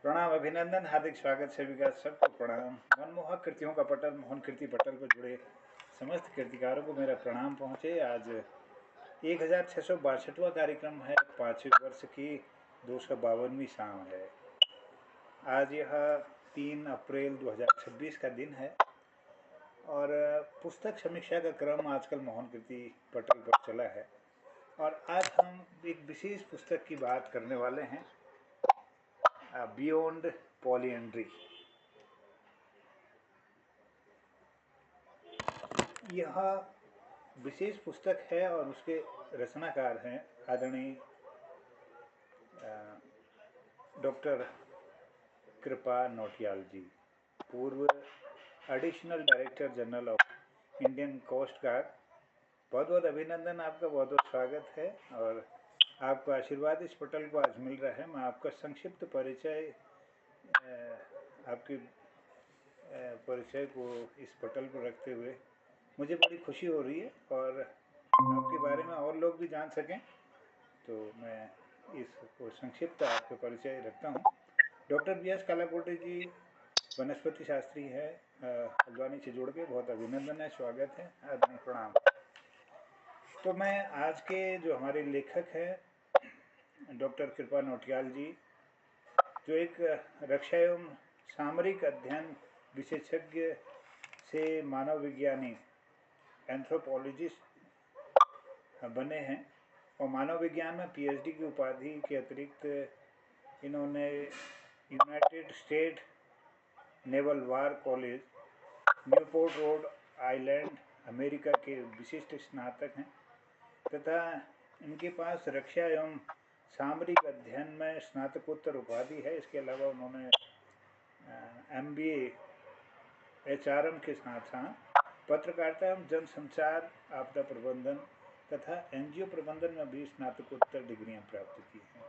प्रणाम, अभिनंदन, हार्दिक स्वागत सभी का। सबको प्रणाम। मनमोहक कृतियों का पटल, मोहन कीर्ति पटल पर जुड़े समस्त कीर्तिकारों को मेरा प्रणाम पहुँचे। आज 1662वां कार्यक्रम है। 5वें वर्ष की 252वीं शाम है। आज यह 3 अप्रैल 2026 का दिन है और पुस्तक समीक्षा का क्रम आजकल मोहन कीर्ति पटल पर चला है। और आज हम एक विशेष पुस्तक की बात करने वाले हैं, बियॉन्ड पॉलीएंड्री। यह विशेष पुस्तक है और उसके रचनाकार हैं आदरणीय डॉक्टर कृपा नौटियाल जी, पूर्व additional director general of Indian coast guard. बहुत बहुत अभिनंदन, आपका बहुत बहुत स्वागत है और आपका आशीर्वाद इस पटल को आज मिल रहा है। मैं आपका संक्षिप्त परिचय, आपके परिचय को इस पटल पर रखते हुए मुझे बड़ी खुशी हो रही है और आपके बारे में और लोग भी जान सकें, तो मैं इसको संक्षिप्त आपके परिचय रखता हूँ। डॉक्टर BS कालाकोटे जी वनस्पति शास्त्री है, हल्द्वानी से जुड़ के। बहुत अभिनंदन है, स्वागत है, आदरणीय प्रणाम। तो मैं आज के जो हमारे लेखक हैं डॉक्टर कृपा नौटियाल जी, जो एक रक्षा एवं सामरिक अध्ययन विशेषज्ञ से मानव विज्ञानी एंथ्रोपोलॉजिस्ट बने हैं और मानव विज्ञान में PhD की उपाधि के अतिरिक्त इन्होंने United State Naval War College, Newport Rhode Island, America के विशिष्ट स्नातक हैं तथा इनके पास रक्षा एवं सामरिक अध्ययन में स्नातकोत्तर उपाधि है। इसके अलावा उन्होंने MBA HRM के साथ साथ पत्रकारिता एवं जनसंचार, आपदा प्रबंधन तथा NGO प्रबंधन में भी स्नातकोत्तर डिग्रियां प्राप्त की हैं।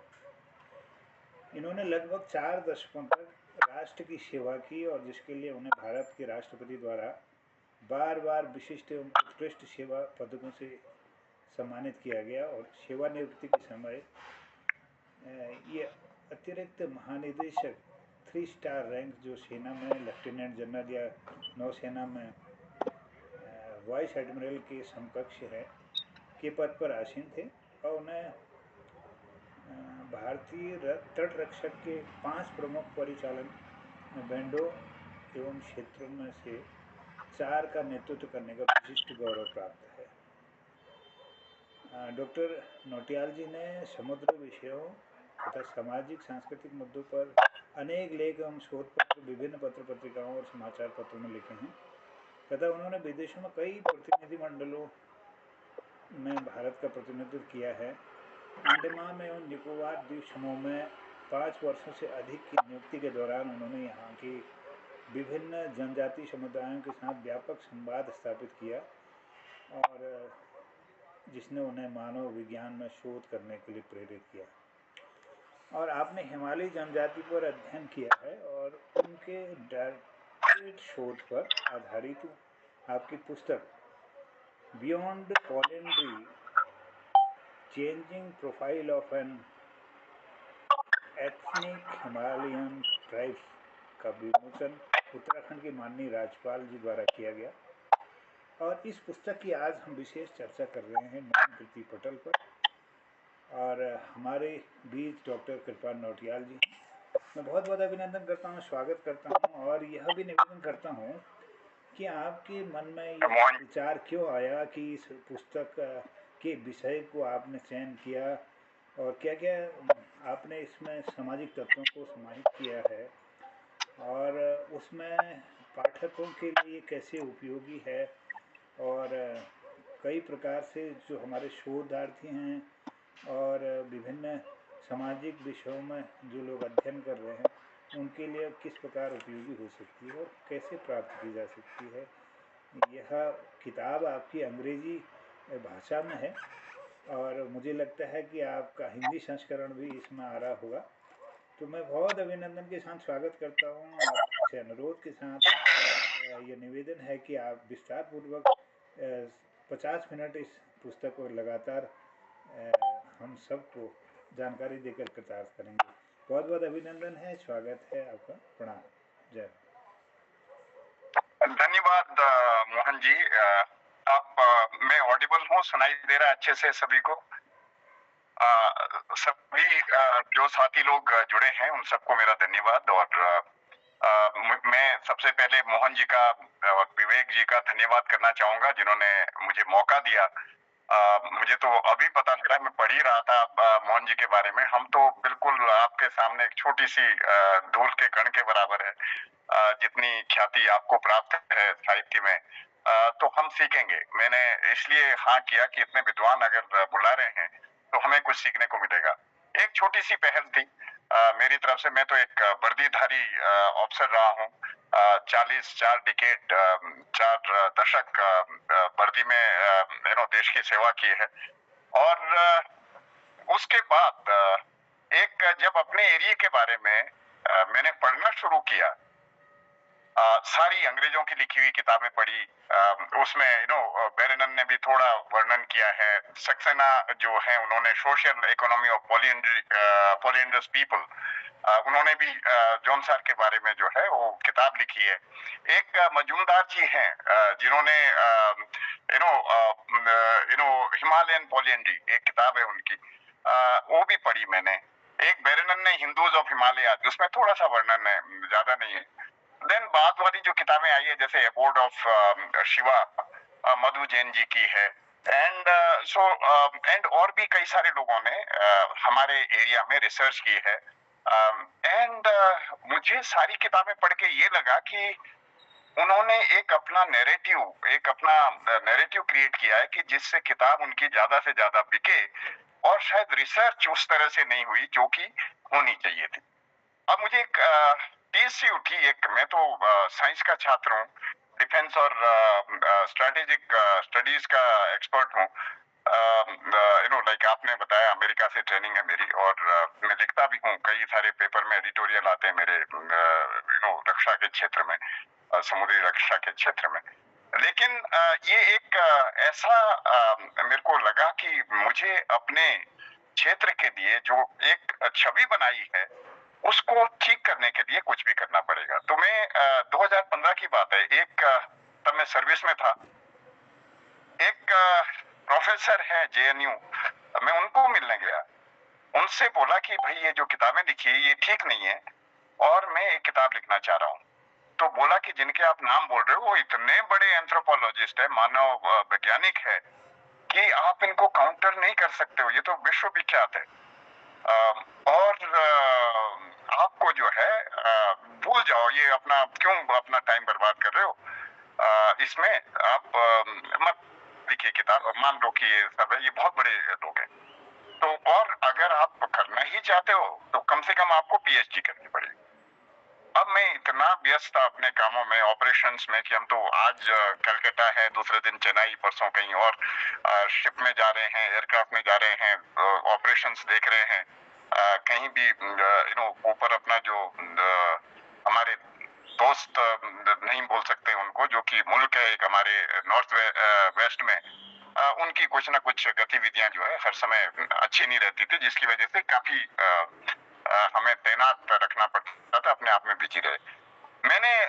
इन्होंने लगभग 4 दशकों तक राष्ट्र की सेवा की और जिसके लिए उन्हें भारत के राष्ट्रपति द्वारा बार बार विशिष्ट एवं उत्कृष्ट सेवा पदकों से सम्मानित किया गया। और सेवानिवृत्ति के समय ये अतिरिक्त महानिदेशक 3 स्टार रैंक, जो सेना में लेफ्टिनेंट जनरल या नौसेना में वाइस एडमिरल के समकक्ष है, के पद पर आसीन थे और उन्हें भारतीय तट रक्षक के 5 प्रमुख परिचालन बैंडों एवं क्षेत्रों में से 4 का नेतृत्व करने का विशिष्ट गौरव प्राप्त है। डॉक्टर नौटियाल जी ने समुद्र विषयों तथा सामाजिक सांस्कृतिक मुद्दों पर अनेक लेख एवं शोध पत्र विभिन्न पत्र पत्रिकाओं और समाचार पत्रों में लिखे हैं तथा उन्होंने विदेशों में कई प्रतिनिधिमंडलों में भारत का प्रतिनिधित्व किया है। अंडमान एवं निकोबार द्वीप समूह में 5 वर्षों से अधिक की नियुक्ति के दौरान उन्होंने यहाँ की विभिन्न जनजातीय समुदायों के साथ व्यापक संवाद स्थापित किया और जिसने उन्हें मानव विज्ञान में शोध करने के लिए प्रेरित किया। और आपने हिमालयी जनजाति पर अध्ययन किया है और उनके डायरेक्ट शोध पर आधारित आपकी पुस्तक beyond polyandry, changing profile of an ethnic Himalayan tribes का विमोचन उत्तराखंड के माननीय राज्यपाल जी द्वारा किया गया। और इस पुस्तक की आज हम विशेष चर्चा कर रहे हैं मोहन कीर्ति पटल पर और हमारे बीच डॉक्टर कृपा नौटियाल जी। मैं बहुत बहुत अभिनंदन करता हूँ, स्वागत करता हूँ और यह भी निवेदन करता हूँ कि आपके मन में यह विचार क्यों आया कि इस पुस्तक के विषय को आपने चयन किया और क्या क्या आपने इसमें सामाजिक तत्वों को समाहित किया है और उसमें पाठकों के लिए कैसे उपयोगी है और कई प्रकार से जो हमारे शोधार्थी हैं और विभिन्न सामाजिक विषयों में जो लोग अध्ययन कर रहे हैं उनके लिए किस प्रकार उपयोगी हो सकती है और कैसे प्राप्त की जा सकती है। यह किताब आपकी अंग्रेजी भाषा में है और मुझे लगता है कि आपका हिंदी संस्करण भी इसमें आ रहा होगा। तो मैं बहुत अभिनंदन के साथ स्वागत करता हूँ। आपसे अनुरोध के साथ ये निवेदन है कि आप विस्तार पूर्वक 50 मिनट इस पुस्तक को लगातार हम सबको जानकारी देकर कृतार्थ करेंगे। बहुत बहुत अभिनंदन है, स्वागत है आपका, प्रणाम, जय। धन्यवाद मोहन जी। आप मैं ऑडिबल हूँ, सुनाई दे रहा है अच्छे से सभी को? सभी जो साथी लोग जुड़े हैं उन सबको मेरा धन्यवाद। और मैं सबसे पहले मोहन जी का और विवेक जी का धन्यवाद करना चाहूंगा जिन्होंने मुझे मौका दिया। मुझे तो अभी पता लग रहा है, मैं पढ़ ही रहा था मोहन जी के बारे में। हम तो बिल्कुल आपके सामने एक छोटी सी धूल के कण के बराबर है। जितनी ख्याति आपको प्राप्त है साहित्य में, तो हम सीखेंगे। मैंने इसलिए हाँ किया कि इतने विद्वान अगर बुला रहे हैं तो हमें कुछ सीखने को मिलेगा। एक छोटी सी पहल थी मेरी तरफ से। मैं तो एक वर्दीधारी ऑफिसर रहा हूँ। 4 डिकेड, 4 दशक वर्दी में देश की सेवा की है। और उसके बाद एक जब अपने एरिया के बारे में मैंने पढ़ना शुरू किया, सारी अंग्रेजों की लिखी हुई किताबें पढ़ी। उसमें बेरेनन ने भी थोड़ा वर्णन किया है। सक्सेना जो है उन्होंने सोशल इकोनॉमी ऑफ पॉलिएंड्रस पीपल, उन्होंने भी जॉन सार के बारे में जो है वो किताब लिखी है। एक मजूमदार जी हैं जिन्होंने हिमालयन पॉलिएंड्री एक किताब है उनकी, वो भी पढ़ी मैंने। एक बेरेनन ने हिंदूज ऑफ हिमालय, उसमें थोड़ा सा वर्णन है, ज्यादा नहीं है। देन बाद वाली जो किताबें आई है जैसे एबोर्ड ऑफ शिवा, मधु जैन जी की है। एंड एंड और भी कई सारे लोगों ने हमारे एरिया में रिसर्च की है। एंड मुझे सारी किताबें पढ़ के ये लगा कि उन्होंने एक अपना नैरेटिव क्रिएट किया है कि जिससे किताब उनकी ज्यादा से ज्यादा बिके। और शायद रिसर्च उस तरह से नहीं हुई जो कि होनी चाहिए थी। अब मुझे एक टीस सी उठी। एक मैं तो साइंस का छात्र हूँ, डिफेंस और स्ट्रेटेजिक स्टडीज का एक्सपर्ट हूँ। लाइक आपने बताया अमेरिका से ट्रेनिंग है मेरी, और मैं लिखता भी हूँ। कई सारे पेपर में एडिटोरियल आते हैं मेरे रक्षा के क्षेत्र में, समुद्री रक्षा के क्षेत्र में। लेकिन ये एक ऐसा मेरे को लगा कि मुझे अपने क्षेत्र के लिए जो एक छवि बनाई है उसको ठीक करने के लिए कुछ भी करना पड़ेगा। तो मैं 2015 की बात है, तब मैं सर्विस में था। एक प्रोफेसर है जेएनयू, मैं उनको मिलने गया। उनसे बोला कि भाई ये जो किताबें लिखी है ये ठीक नहीं है और मैं एक किताब लिखना चाह रहा हूँ। तो बोला कि जिनके आप नाम बोल रहे हो वो इतने बड़े एंथ्रोपोलॉजिस्ट है, मानव वैज्ञानिक है, कि आप इनको काउंटर नहीं कर सकते हो, ये तो विश्वविख्यात है। और आपको जो है भूल जाओ, ये अपना क्यों अपना टाइम बर्बाद कर रहे हो, इसमें आप मत लिखिए किताब। मान लो कि ये सब है, ये बहुत बड़े लोग हैं। तो और अगर आप करना ही चाहते हो तो कम से कम आपको पीएचडी करनी पड़ेगी। अब मैं इतना व्यस्त था अपने कामों में, ऑपरेशंस में, कि हम तो आज कलकत्ता है, दूसरे दिन चेन्नई, परसों कहीं और शिप में जा रहे हैं, एयरक्राफ्ट में जा रहे हैं, ऑपरेशंस देख रहे हैं। कहीं भी ऊपर अपना जो हमारे दोस्त नहीं बोल सकते उनको, जो कि मुल्क है एक हमारे नॉर्थ वेस्ट में, उनकी कुछ ना कुछ गतिविधियां जो है हर समय अच्छी नहीं रहती थी, जिसकी वजह से काफी हमें तैनात रखना पड़ता था, अपने आप में बिजी रहे। मैंने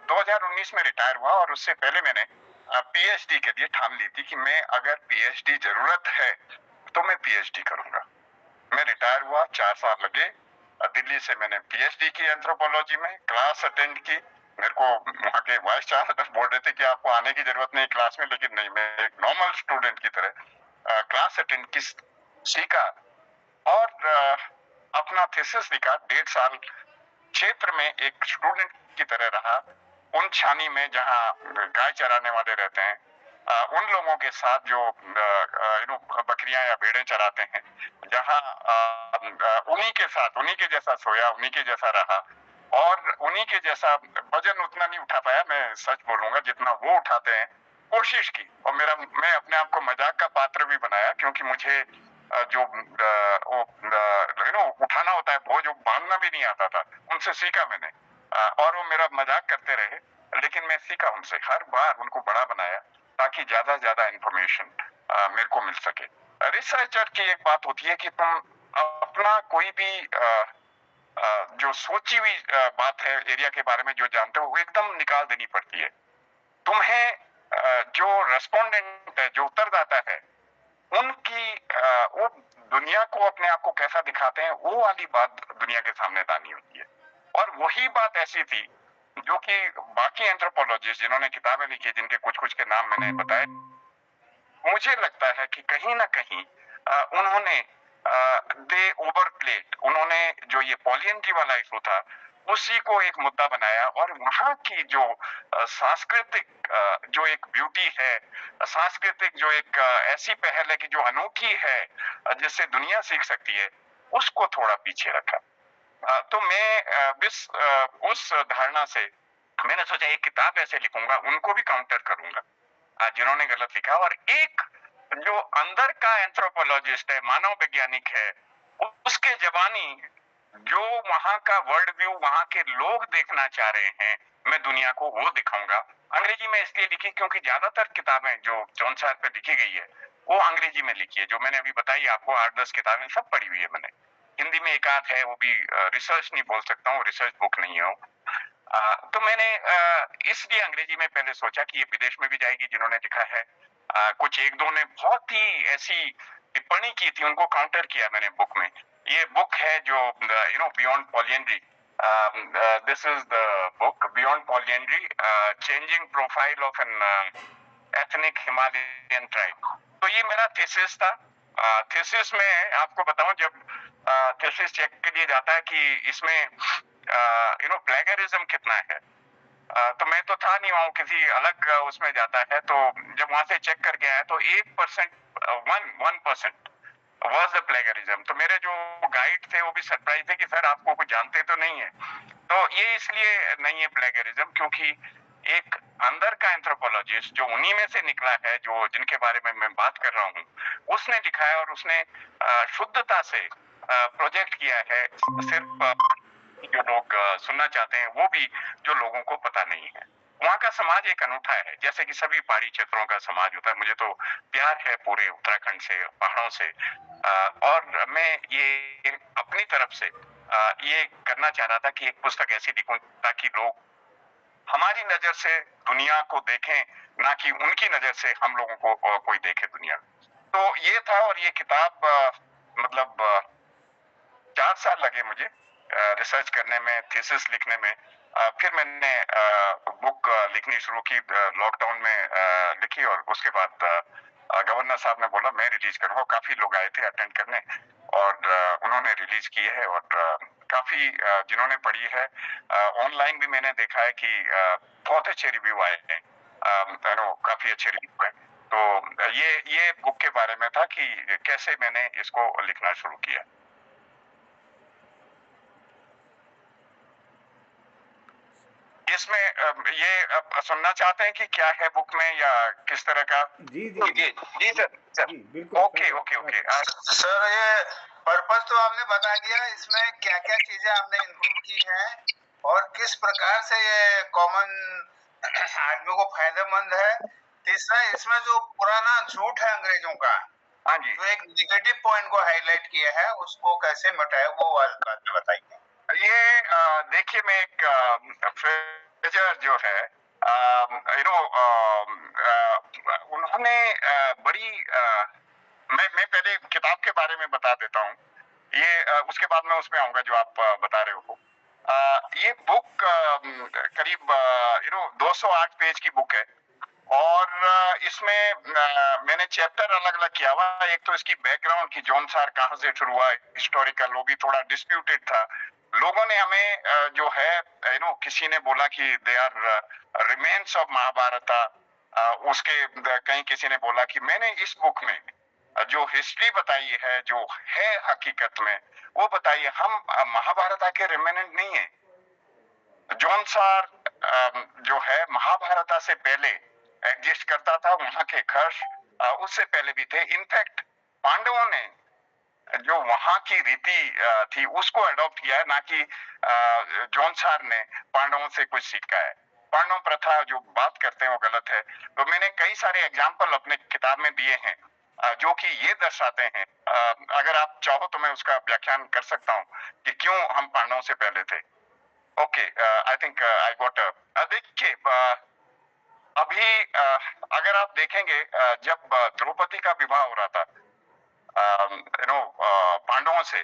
2019 में रिटायर हुआ और उससे पहले मैंने पीएचडी के लिए ठान ली थी कि मैं अगर पीएचडी जरूरत है तो मैं पीएचडी करूंगा। मैं रिटायर हुआ, 4 साल लगे। दिल्ली से मैंने पीएचडी की एंथ्रोपोलॉजी में, क्लास अटेंड की। मेरे को वहाँ के वाइस चांसलर बोल रहे थे कि आपको आने की जरूरत नहीं क्लास में, लेकिन नहीं, मैं एक नॉर्मल स्टूडेंट की तरह क्लास अटेंड की, सीखा और अपना थीसिस लिखा। 1.5 साल क्षेत्र में एक स्टूडेंट की तरह रहा, उन छानी में जहाँ गाय चराने वाले रहते हैं, उन लोगों के साथ जो बकरियां या भेड़ें चराते हैं, जहाँ उन्हीं के साथ, उन्हीं के जैसा सोया, उन्हीं के जैसा रहा, और उन्हीं के जैसा वजन उतना नहीं उठा पाया, मैं सच बोलूंगा, जितना वो उठाते हैं। कोशिश की, और मैं अपने आप को मजाक का पात्र भी बनाया, क्योंकि मुझे जो उठाना होता है वो जो बांधना भी नहीं आता था, उनसे सीखा मैंने। और वो मेरा मजाक करते रहे, लेकिन मैं सीखा उनसे। हर बार उनको बड़ा बनाया ताकि ज्यादा ज्यादा इंफॉर्मेशन मेरे को मिल सके। रिसर्चर की एक बात होती है कि तुम अपना कोई भी जो सोची हुई बात है एरिया के बारे में जो जानते हो वो एकदम निकाल देनी पड़ती है। तुम्हें जो रेस्पोंडेंट है, जो उत्तरदाता है, उनकी वो दुनिया को, अपने आप को कैसा दिखाते हैं, वो वाली बात दुनिया के सामने लानी होती है। और वही बात ऐसी थी जो कि बाकी एंथ्रोपोलॉजिस्ट जिन्होंने किताबें लिखी, जिनके कुछ कुछ के नाम मैंने बताए, मुझे लगता है कि कहीं ना कहीं उन्होंने दे ओवरप्लेड, उन्होंने जो ये पॉलिएंड्री वाला इशू था उसी को एक मुद्दा बनाया, और वहां की जो सांस्कृतिक जो एक ब्यूटी है, सांस्कृतिक जो एक ऐसी पहल है कि जो अनूठी है, जिससे दुनिया सीख सकती है, उसको थोड़ा पीछे रखा। तो मैं उस धारणा से मैंने सोचा एक किताब ऐसे लिखूंगा, उनको भी काउंटर करूंगा जिन्होंने गलत लिखा, और एक जो अंदर का एंथ्रोपोलॉजिस्ट है, मानव वैज्ञानिक है, उसके जवानी जो वहां का वर्ल्ड व्यू, वहां के लोग देखना चाह रहे हैं, मैं दुनिया को वो दिखाऊंगा। अंग्रेजी में इसलिए लिखी क्योंकि ज्यादातर किताबें जो जॉन सार पे लिखी गई है वो अंग्रेजी में लिखी है। जो मैंने अभी बताई आपको 8-10 किताबें सब पढ़ी हुई है मैंने। हिंदी में एक आध है, वो भी रिसर्च नहीं बोल सकता हूँ, रिसर्च बुक नहीं है वो। तो मैंने इसलिए अंग्रेजी में पहले सोचा कि ये विदेश में भी जाएगी, जिन्होंने लिखा है। कुछ एक दो ने बहुत ही ऐसी टिप्पणी की थी, उनको काउंटर किया मैंने बुक में। ये बुक है जो beyond polyandry, this is the book beyond polyandry, changing profile of an ethnic Himalayan tribe. तो ये मेरा थीसिस था। थीसिस में आपको बताऊं, जब थीसिस चेक के लिए जाता है कि इसमें प्लेगरिज्म कितना है, तो मैं तो था नहीं वहां, किसी अलग उसमें जाता है, तो जब वहां से चेक करके आया तो 1%, 1% वाज द प्लेगरिज्म। तो मेरे जो गाइड थे वो भी सरप्राइज थे कि सर आपको कुछ जानते तो नहीं है। तो ये इसलिए नहीं है प्लेगरिज्म क्योंकि एक अंदर का एंथ्रोपोलॉजिस्ट जो उन्हीं में से निकला है, जो जिनके बारे में मैं बात कर रहा हूँ, उसने लिखा है, और उसने शुद्धता से प्रोजेक्ट किया है, सिर्फ जो लोग सुनना चाहते हैं वो भी, जो लोगों को पता नहीं है। वहाँ का समाज एक अनूठा है, जैसे कि सभी पहाड़ी क्षेत्रों का समाज होता है। मुझे तो प्यार है पूरे उत्तराखंड से, पहाड़ों से, और मैं ये अपनी तरफ से ये करना चाह रहा था कि एक पुस्तक ऐसी लिखूं ताकि लोग हमारी नजर से दुनिया को देखें, ना कि उनकी नजर से हम लोगों को कोई देखे दुनिया। तो ये था, और ये किताब मतलब 4 साल लगे मुझे रिसर्च करने में, थीसिस लिखने में। फिर मैंने बुक लिखनी शुरू की, लॉकडाउन में लिखी, और उसके बाद गवर्नर साहब ने बोला मैं रिलीज करूंगा। काफी लोग आए थे अटेंड करने, और उन्होंने रिलीज की है, और काफी जिन्होंने पढ़ी है, ऑनलाइन भी मैंने देखा है कि बहुत अच्छे रिव्यू आए हैं, काफी अच्छे रिव्यू है। तो ये बुक के बारे में था कि कैसे मैंने इसको लिखना शुरू किया। इसमें ये सुनना चाहते हैं कि क्या है बुक में या किस तरह का? जी जी जी जी सर जी बिल्कुल। ओके ओके ओके सर, ये पर्पस तो आपने बता दिया, इसमें क्या क्या चीजें आपने इंक्लूड की हैं और किस प्रकार से ये कॉमन आदमी को फायदेमंद है। तीसरा, इसमें जो पुराना झूठ है अंग्रेजों का, हाँ जी, जो एक निगेटिव पॉइंट को हाईलाइट किया है, उसको कैसे मिटाए, वो वाली बातें बताइए। ये देखिए, मैं एक फ्रेजर जो है, उन्होंने बड़ी मैं पहले किताब के बारे में बता देता हूँ, ये उसके बाद मैं उसमें आऊंगा जो आप बता रहे हो। ये बुक करीब 208 पेज की बुक है, और इसमें मैंने चैप्टर अलग अलग किया हुआ। एक तो इसकी बैकग्राउंड की, जॉन सार कहाँ से शुरू हुआ, हिस्टोरिकल, वो भी थोड़ा डिस्प्यूटेड था। लोगों ने हमें जो है किसी ने बोला कि they are remains of Mahabharata, उसके कहीं किसी ने बोला कि मैंने इस बुक में जो हिस्ट्री बताई है, जो है हकीकत में वो बताई है। हम महाभारत के रिमेनेंट नहीं है। जॉन सार जो है महाभारत से पहले एग्जिस्ट करता था, वहां के खर्च उससे पहले भी थे। इनफैक्ट पांडवों ने जो वहां की रीति थी उसको अडॉप्ट किया है, ना कि जॉन सार ने पांडवों से कुछ सीखा है। पांडव प्रथा जो बात करते हैं वो गलत है। तो मैंने कई सारे एग्जाम्पल अपने किताब में दिए हैं जो कि ये दर्शाते हैं, अगर आप चाहो तो मैं उसका व्याख्यान कर सकता हूँ कि क्यों हम पांडवों से पहले थे। Okay, I think I got देखिए, अभी अगर आप देखेंगे, जब द्रौपदी का विवाह हो रहा था पांडवों से,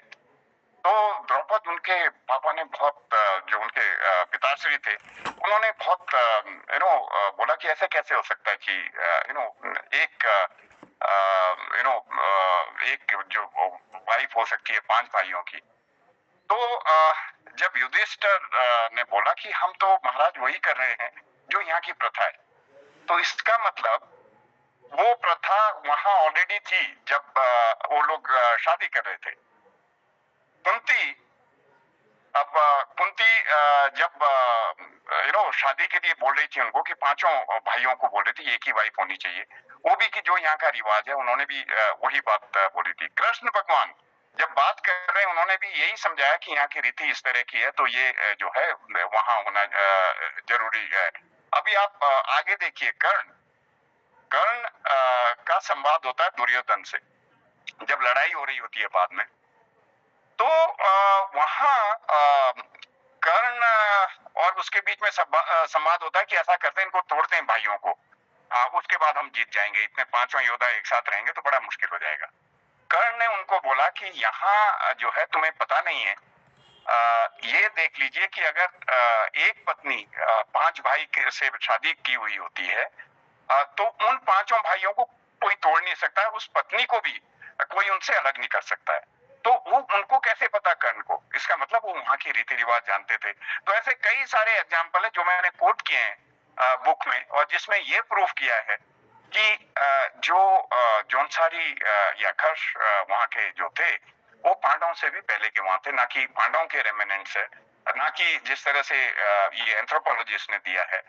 तो द्रौपद उनके पापा ने बहुत जो उनके पिताश्री थे, उन्होंने बहुत बोला कि ऐसे कैसे हो सकता है कि एक एक जो वाइफ हो सकती है 5 भाइयों की। तो जब युधिष्ठिर ने बोला कि हम तो महाराज वही कर रहे हैं जो यहाँ की प्रथा है, तो इसका मतलब वो प्रथा वहां ऑलरेडी थी जब वो लोग शादी कर रहे थे। कुंती, अब कुंती जब शादी के लिए बोल रही थी उनको कि 5 भाइयों को बोल रही थी एक ही वाइफ होनी चाहिए, वो भी कि जो यहाँ का रिवाज है, उन्होंने भी वही बात बोली थी। कृष्ण भगवान जब बात कर रहे हैं, उन्होंने भी यही समझाया कि यहाँ की रीति इस तरह की है, तो ये जो है वहां होना जरूरी है। अभी आप आगे देखिए, कर्ण कर्ण का संवाद होता है दुर्योधन से, जब लड़ाई हो रही होती है बाद में, तो वहां कर्ण और उसके बीच में संवाद होता है कि ऐसा करते हैं, इनको तोड़ते हैं भाइयों को, उसके बाद हम जीत जाएंगे, इतने 5 योद्धा एक साथ रहेंगे तो बड़ा मुश्किल हो जाएगा। कर्ण ने उनको बोला कि यहाँ जो है तुम्हें पता नहीं है, ये देख लीजिए कि अगर एक पत्नी 5 भाई से शादी की हुई होती है, तो उन 5 भाइयों को कोई तोड़ नहीं सकता है, उस पत्नी को भी कोई उनसे अलग नहीं कर सकता है। तो वो उनको कैसे पता कर्ण को? इसका मतलब वो वहां के रीति रिवाज जानते थे। तो ऐसे कई सारे एग्जाम्पल है जो मैंने कोट किए हैं बुक में, और जिसमें ये प्रूफ किया है कि जो जौनसारी या खर्ष वहां के जो थे, वो पांडवों से भी पहले के वहां थे, ना कि पांडवों के रेमिनेंट्स है, ना कि जिस तरह से ये एंथ्रोपोलॉजिस्ट ने दिया है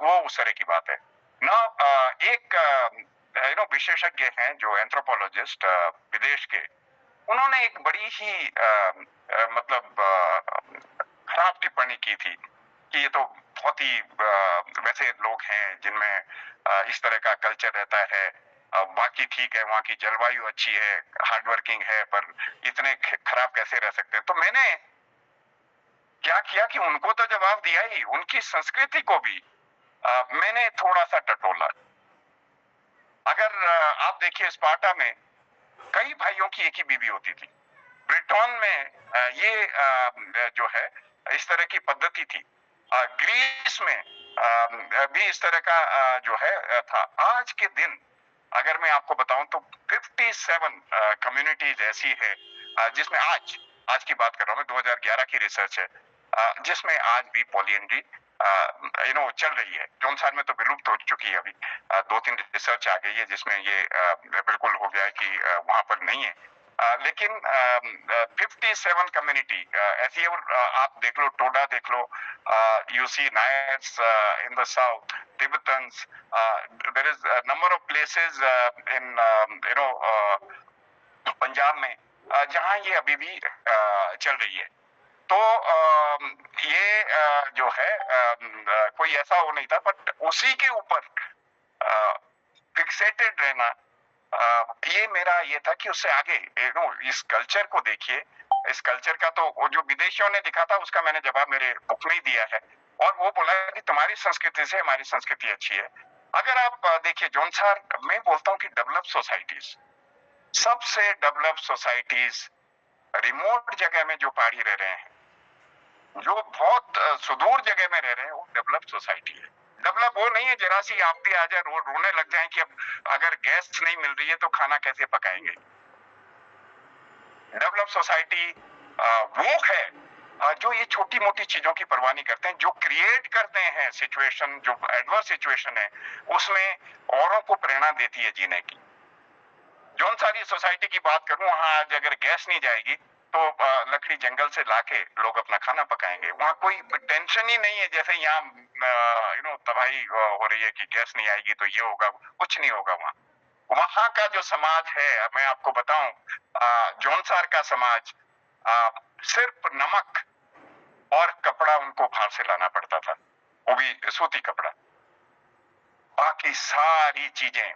वो उस तरह की बात है ना। एक विशेषज्ञ हैं जो एंथ्रोपोलॉजिस्ट विदेश के, उन्होंने एक बड़ी ही मतलब खराब टिप्पणी की थी कि ये तो बहुत ही वैसे लोग हैं जिनमें इस तरह का कल्चर रहता है, बाकी ठीक है, वहाँ की जलवायु अच्छी है, हार्ड वर्किंग है, पर इतने खराब कैसे रह सकते हैं। तो मैंने क्या किया कि उनको तो जवाब दिया ही, उनकी संस्कृति को भी मैंने थोड़ा सा टटोला। अगर आप देखिए, स्पार्टा में कई भाइयों की एक ही बीवी होती थी। ब्रिटेन में ये जो है इस तरह की पद्धति थी। ग्रीस में भी इस तरह का जो है था। आज के दिन अगर मैं आपको बताऊं तो 57 कम्युनिटीज ऐसी है जिसमें आज की बात कर रहा हूं मैं, 2011 की रिसर्च है, जिसमें आज भी पॉलीएंड्री चल रही है। जौनसार में तो विलुप्त हो चुकी है, अभी 2-3 रिसर्च आ गई है जिसमें ये बिल्कुल हो गया है कि वहां पर नहीं है। लेकिन 57 कम्युनिटी ऐसी है, और आप देख लो, टोडा देख लो, you see Nairs in the south, Tibetans, there is number of places in Punjab में जहां ये अभी भी चल रही है। तो ये जो है कोई ऐसा हो नहीं था, बट उसी के ऊपर फिक्सेटेड रहना, ये मेरा ये था कि उससे आगे इस कल्चर को देखिए। इस कल्चर का तो जो विदेशियों ने दिखा था उसका मैंने जवाब मेरे बुक में ही दिया है, और वो बोला कि तुम्हारी संस्कृति से हमारी संस्कृति अच्छी है। अगर आप देखिए, जौनसार मैं बोलता हूँ कि डेवलप सोसाइटीज, सबसे डेवलप सोसाइटीज रिमोट जगह में जो पहाड़ी रह रहे हैं, जो बहुत सुदूर जगह में रह रहे हैं, वो डेवलप सोसाइटी है। डेवलप वो नहीं है जरा सी आपत्ति आ जाए रोने लग जाए कि अब अगर गैस नहीं मिल रही है तो खाना कैसे पकाएंगे। डेवलप सोसाइटी वो है जो ये छोटी मोटी चीजों की परवाह नहीं करते हैं, जो क्रिएट करते हैं सिचुएशन, जो एडवर्स सिचुएशन है उसमें औरों को प्रेरणा देती है जीने की। जौन सारी सोसाइटी की बात करूं, वहां आज अगर गैस नहीं जाएगी तो लकड़ी जंगल से लाके लोग अपना खाना पकाएंगे। वहां कोई टेंशन ही नहीं है, जैसे यहाँ तबाही हो रही है कि गैस नहीं आएगी तो ये होगा, कुछ नहीं होगा। वहां का जो समाज है, मैं आपको बताऊं, जौनसार का समाज सिर्फ नमक और कपड़ा उनको बाहर से लाना पड़ता था, वो भी सूती कपड़ा। बाकी सारी चीजें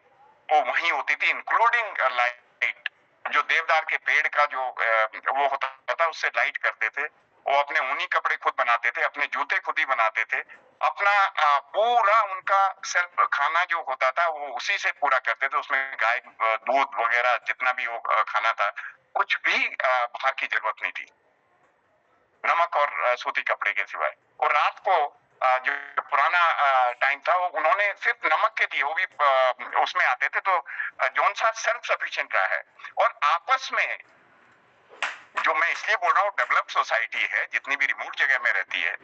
वो वहीं होती थी, इंक्लूडिंग लाइट। जो देवदार के पेड़ का जो वो होता था, उससे लाइट करते थे। वो अपने ऊनी कपड़े खुद बनाते थे, अपने जूते खुद ही बनाते थे, अपना पूरा उनका सेल्फ खाना जो होता था वो उसी से पूरा करते थे। उसमें गाय दूध वगैरह जितना भी वो खाना था, कुछ भी बाहर की जरूरत नहीं थी, नमक और सूती कपड़े के सिवाय। और रात को जो पुराना टाइम था, वो उन्होंने सिर्फ नमक के दिए, वो भी उसमें आते थे। तो जौन सा सेल्फ सफिशिएंट रहा है। और आपस में जो मैं इसलिए बोल रहा हूँ डेवलप सोसाइटी है, जितनी भी रिमोट जगह में रहती है,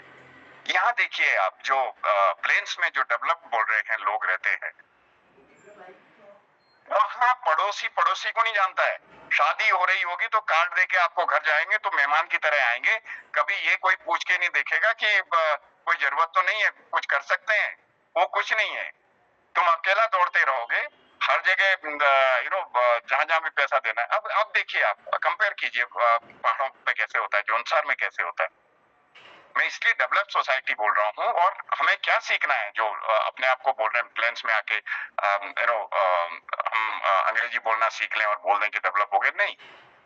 यहाँ देखिए आप जो प्लेन्स में जो डेवलप बोल रहे हैं लोग रहते हैं, वहां पड़ोसी पड़ोसी को नहीं जानता है। शादी हो रही होगी तो कार्ड देके आपको घर जाएंगे तो मेहमान की तरह आएंगे, कभी ये कोई पूछ के नहीं देखेगा कि कोई जरूरत तो नहीं है, कुछ कर सकते हैं, वो कुछ नहीं है। तुम अकेला दौड़ते रहोगे हर जगह, जहां जहां भी पैसा देना है। अब देखिए आप कंपेयर कीजिए पहाड़ों पे कैसे होता है, जौनसार में कैसे होता है। मैं इसलिए डेवलप सोसाइटी बोल रहा हूँ। और हमें क्या सीखना है जो अपने आप को बोल रहे हैं प्लेन्स में आके हम अंग्रेजी बोलना सीख लें और बोल दें कि डेवलप हो गए, नहीं।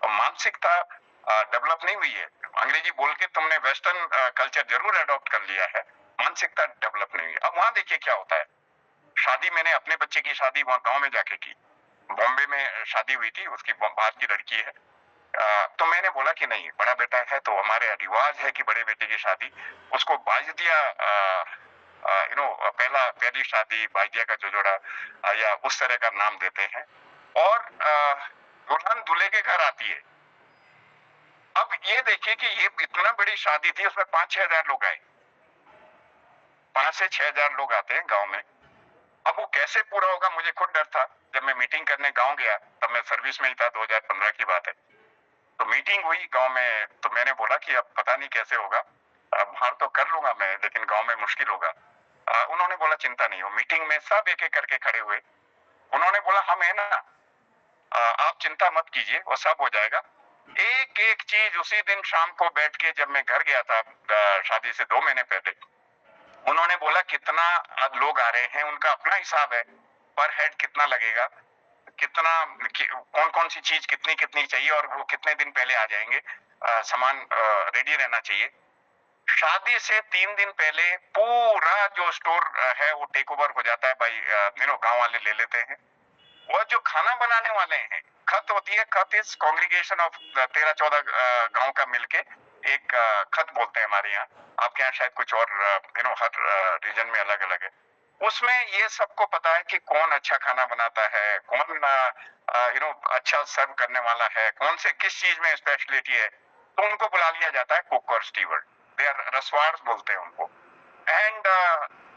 मानसिकता डेवलप नहीं हुई है। अंग्रेजी बोल के तुमने वेस्टर्न कल्चर जरूर अडॉप्ट कर लिया है, मानसिकता डेवलप नहीं हुई। अब वहां देखिए क्या होता है। शादी मैंने अपने बच्चे की शादी वहां गांव में जाके की, बॉम्बे में शादी हुई थी, उसकी बाहर की लड़की है। तो मैंने बोला कि नहीं, बड़ा बेटा है तो हमारे रिवाज है कि बड़े बेटे की शादी, उसको बाज दिया, पहली शादी बाजिया का जो जोड़ा या उस तरह का नाम देते हैं। और दुल्हन दूल्हे के घर आती है। अब ये देखिए कि ये इतना बड़ी शादी थी, उसमें 5-6 हजार लोग आए, 5 से 6 हजार लोग आते हैं गांव में। अब वो कैसे पूरा होगा, मुझे खुद डर था। जब मैं मीटिंग करने गांव गया, तब मैं सर्विस में ही था, 2015 की बात है। तो मीटिंग हुई गांव में, तो मैंने बोला कि अब पता नहीं कैसे होगा, बाहर तो कर लूंगा मैं, लेकिन गांव में मुश्किल होगा। उन्होंने बोला चिंता नहीं हो। मीटिंग में सब एक एक करके खड़े हुए। उन्होंने बोला हम है ना, आप चिंता मत कीजिए, वो सब हो जाएगा। एक एक चीज उसी दिन शाम को बैठ के, जब मैं घर गया था शादी से 2 महीने पहले, उन्होंने बोला कितना लोग आ रहे हैं, उनका अपना हिसाब है, पर हेड कितना लगेगा, कितना कौन कौन सी चीज कितनी कितनी चाहिए, और वो कितने दिन पहले आ जाएंगे, सामान रेडी रहना चाहिए। शादी से 3 दिन पहले पूरा जो स्टोर है वो टेक ओवर हो जाता है भाई, गांव वाले ले लेते हैं। वो जो खाना बनाने वाले हैं, खत होती है, खत इज कांग्रीगेशन ऑफ 13-14 गांव का मिलके एक खत बोलते हैं हमारे यहाँ। आपके यहाँ शायद कुछ और हर रीजन में अलग अलग है। उसमें ये सबको पता है कि कौन अच्छा खाना बनाता है, कौन अच्छा सर्व करने वाला है, कौन से किस चीज में स्पेशलिटी है। तो उनको बुला लिया जाता है कुक और स्टीवर्ड, दे आर रसवाड़ बोलते हैं उनको। एंड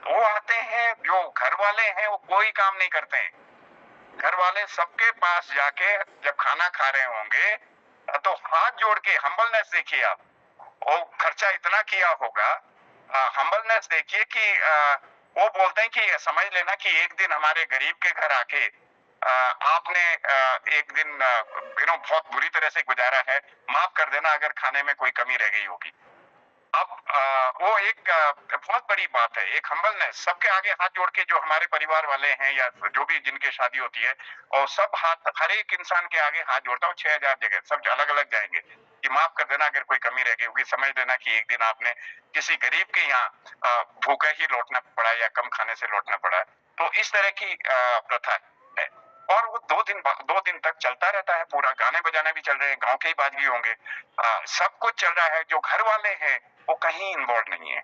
वो आते हैं, जो घर वाले हैं वो कोई काम नहीं करते हैं। घर वाले सबके पास जाके जब खाना खा रहे होंगे तो हाथ जोड़ के हम्बलनेस देखिए आप, वो खर्चा इतना किया होगा, हम्बलनेस देखिए कि वो बोलते हैं कि समझ लेना कि एक दिन हमारे गरीब के घर आके आपने एक दिन बहुत बुरी तरह से गुजारा है, माफ कर देना अगर खाने में कोई कमी रह गई होगी। अब वो एक बहुत बड़ी बात है, एक हम्बलनेस, सबके आगे हाथ जोड़ के, जो हमारे परिवार वाले हैं या जो भी जिनके शादी होती है, और सब हाथ हर एक इंसान के आगे हाथ जोड़ता हूँ। 6,000 जगह सब अलग अलग जाएंगे कि माफ कर देना अगर कोई कमी रह गई होगी, समझ लेना कि एक दिन आपने किसी गरीब के यहाँ भूखा ही लौटना पड़ा या कम खाने से लौटना पड़ा। तो इस तरह की प्रथा है। और वो 2 दिन तक चलता रहता है पूरा, गाने बजाने भी चल रहे हैं, गांव के ही बाजगी होंगे, सब कुछ चल रहा है। जो घर वाले हैं वो कहीं इन्वॉल्व नहीं है।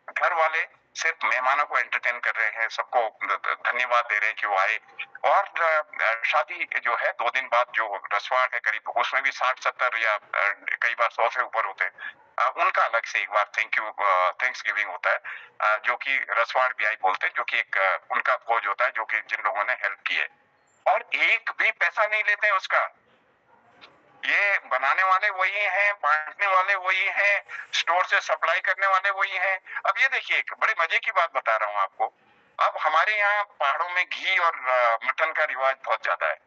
घर वाले सिर्फ मेहमानों को एंटरटेन कर रहे हैं, सबको धन्यवाद दे रहे हैं कि वो आए। और शादी जो है 2 दिन बाद जो रसवाड़ है करीब, उसमें भी 60-70 या कई बार 100 से ऊपर होते हैं। उनका अलग से एक बार थैंक्स गिविंग होता है, जो कि रसवाड़ ब्याई बोलते हैं, जो कि एक उनका भोज होता है, जो कि जिन लोगों ने हेल्प की है। और एक भी पैसा नहीं लेते हैं उसका। ये बनाने वाले वही हैं, बांटने वाले वही हैं, स्टोर से सप्लाई करने वाले वही हैं। अब ये देखिए, एक बड़े मजे की बात बता रहा हूँ आपको। अब हमारे यहाँ पहाड़ों में घी और मटन का रिवाज बहुत ज्यादा है।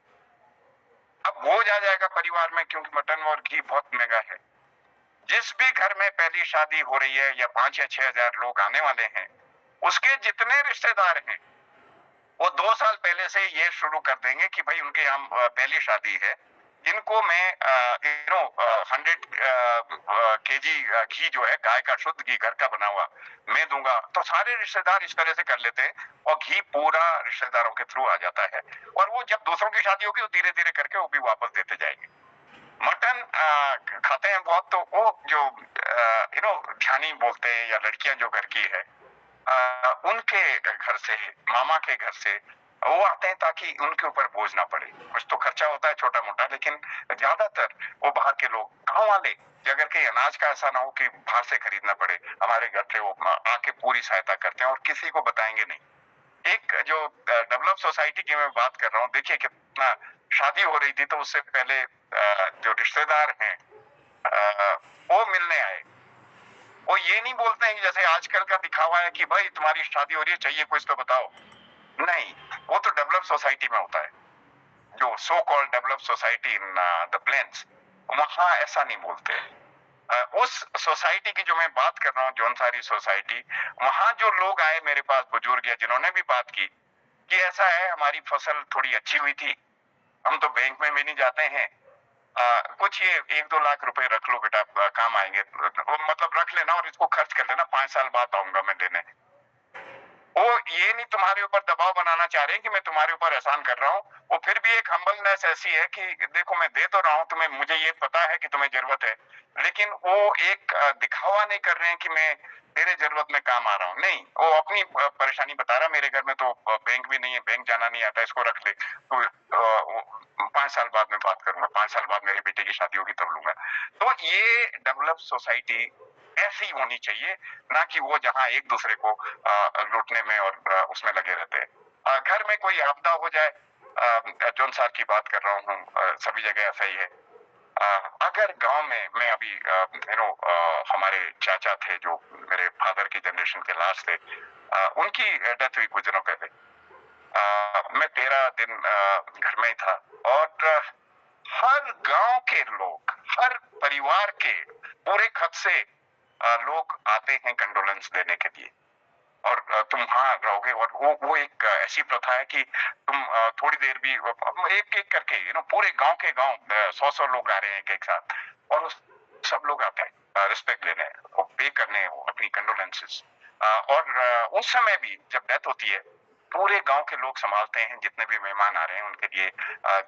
अब बोझ आ जाएगा परिवार में, क्योंकि मटन और घी बहुत महंगा है। जिस भी घर में पहली शादी हो रही है या 5 या 6 हजार लोग आने वाले हैं, उसके जितने रिश्तेदार हैं वो 2 साल पहले से ये शुरू कर देंगे कि भाई उनके यहाँ पहली शादी है, इनको मैं 100 केजी घी जो है, गाय का शुद्ध घी घर का बना हुआ, मैं दूंगा। तो सारे रिश्तेदार इस तरह से कर लेते हैं और घी पूरा रिश्तेदारों के थ्रू आ जाता है, और वो जब दूसरों की शादी होगी वो धीरे धीरे करके वो भी वापस देते जाएंगे। मटन खाते हैं बहुत, तो वो जो ध्यानी बोलते हैं या लड़कियां जो घर की है, उनके घर से, मामा के घर से वो आते हैं ताकि उनके ऊपर बोझ ना पड़े। कुछ तो खर्चा होता है छोटा मोटा, लेकिन ज्यादातर वो बाहर के लोग, गांव वाले, अगर कहीं अनाज का ऐसा ना हो कि बाहर से खरीदना पड़े, हमारे घर से वो आके पूरी सहायता करते हैं और किसी को बताएंगे नहीं। एक जो डेवलप सोसाइटी की मैं बात कर रहा हूँ, देखिए कितना, शादी हो रही थी तो उससे पहले जो रिश्तेदार हैं वो मिलने आए। वो ये नहीं बोलते हैं कि जैसे आजकल का दिखावा है कि भाई तुम्हारी शादी हो रही है, चाहिए कुछ तो बताओ। नहीं, वो तो डेवलप सोसाइटी में होता है, जो so called develop society in the plains, वहां ऐसा नहीं बोलते। उस सोसाइटी की जो मैं बात कर रहा हूँ, जौनसारी सोसाइटी, वहां जो लोग आए मेरे पास, बुजुर्ग या जिन्होंने भी बात की कि ऐसा है, हमारी फसल थोड़ी अच्छी हुई थी, हम तो बैंक में भी नहीं जाते हैं, कुछ ये 1-2 लाख रुपए रख लो बेटा, काम आएंगे, मतलब रख लेना और इसको खर्च कर लेना, 5 साल बाद आऊंगा मैं लेने। वो ये नहीं तुम्हारे ऊपर दबाव बनाना चाह रहे हैं कि मैं तुम्हारे ऊपर एहसान कर रहा हूँ, वो फिर भी एक हम्बलनेस ऐसी है कि देखो मैं दे तो रहा हूँ तुम्हें, मुझे ये पता है कि तुम्हें जरूरत है, लेकिन वो एक दिखावा नहीं कर रहे हैं कि मैं तेरे जरूरत में काम आ रहा हूँ। नहीं, वो अपनी परेशानी बता रहा, मेरे घर में तो बैंक भी नहीं है, बैंक जाना नहीं आता, इसको रख ले, तो 5 साल बाद मैं बात करूंगा, 5 साल बाद मेरी बेटे की शादी होगी तब लूंगा। तो ये डेवलप सोसाइटी ऐसी होनी चाहिए, ना कि वो जहां एक दूसरे को लूटने में और उसमें लगे रहते हैं। घर में कोई आपदा हो जाए, जौन साहब की बात कर रहा हूँ, सभी जगह ऐसा ही है। अगर गांव में, मैं अभी हमारे चाचा थे जो मेरे फादर की जनरेशन के लास्ट थे, उनकी डेथ हुई कुछ दिनों पहले। मैं 13 दिन घर में ही था, और हर गांव के लोग, हर परिवार के पूरे खत से लोग आते हैं कंडोलेंस देने के लिए, और तुम वहां रहोगे, और वो एक ऐसी प्रथा है कि तुम थोड़ी देर भी एक एक करके पूरे गांव के गांव 100 लोग आ रहे हैं एक साथ, और सब लोग आते हैं रिस्पेक्ट लेने और पे करने अपनी कंडोलेंसेस। और उस समय भी जब डेथ होती है, पूरे गांव के लोग संभालते हैं, जितने भी मेहमान आ रहे हैं उनके लिए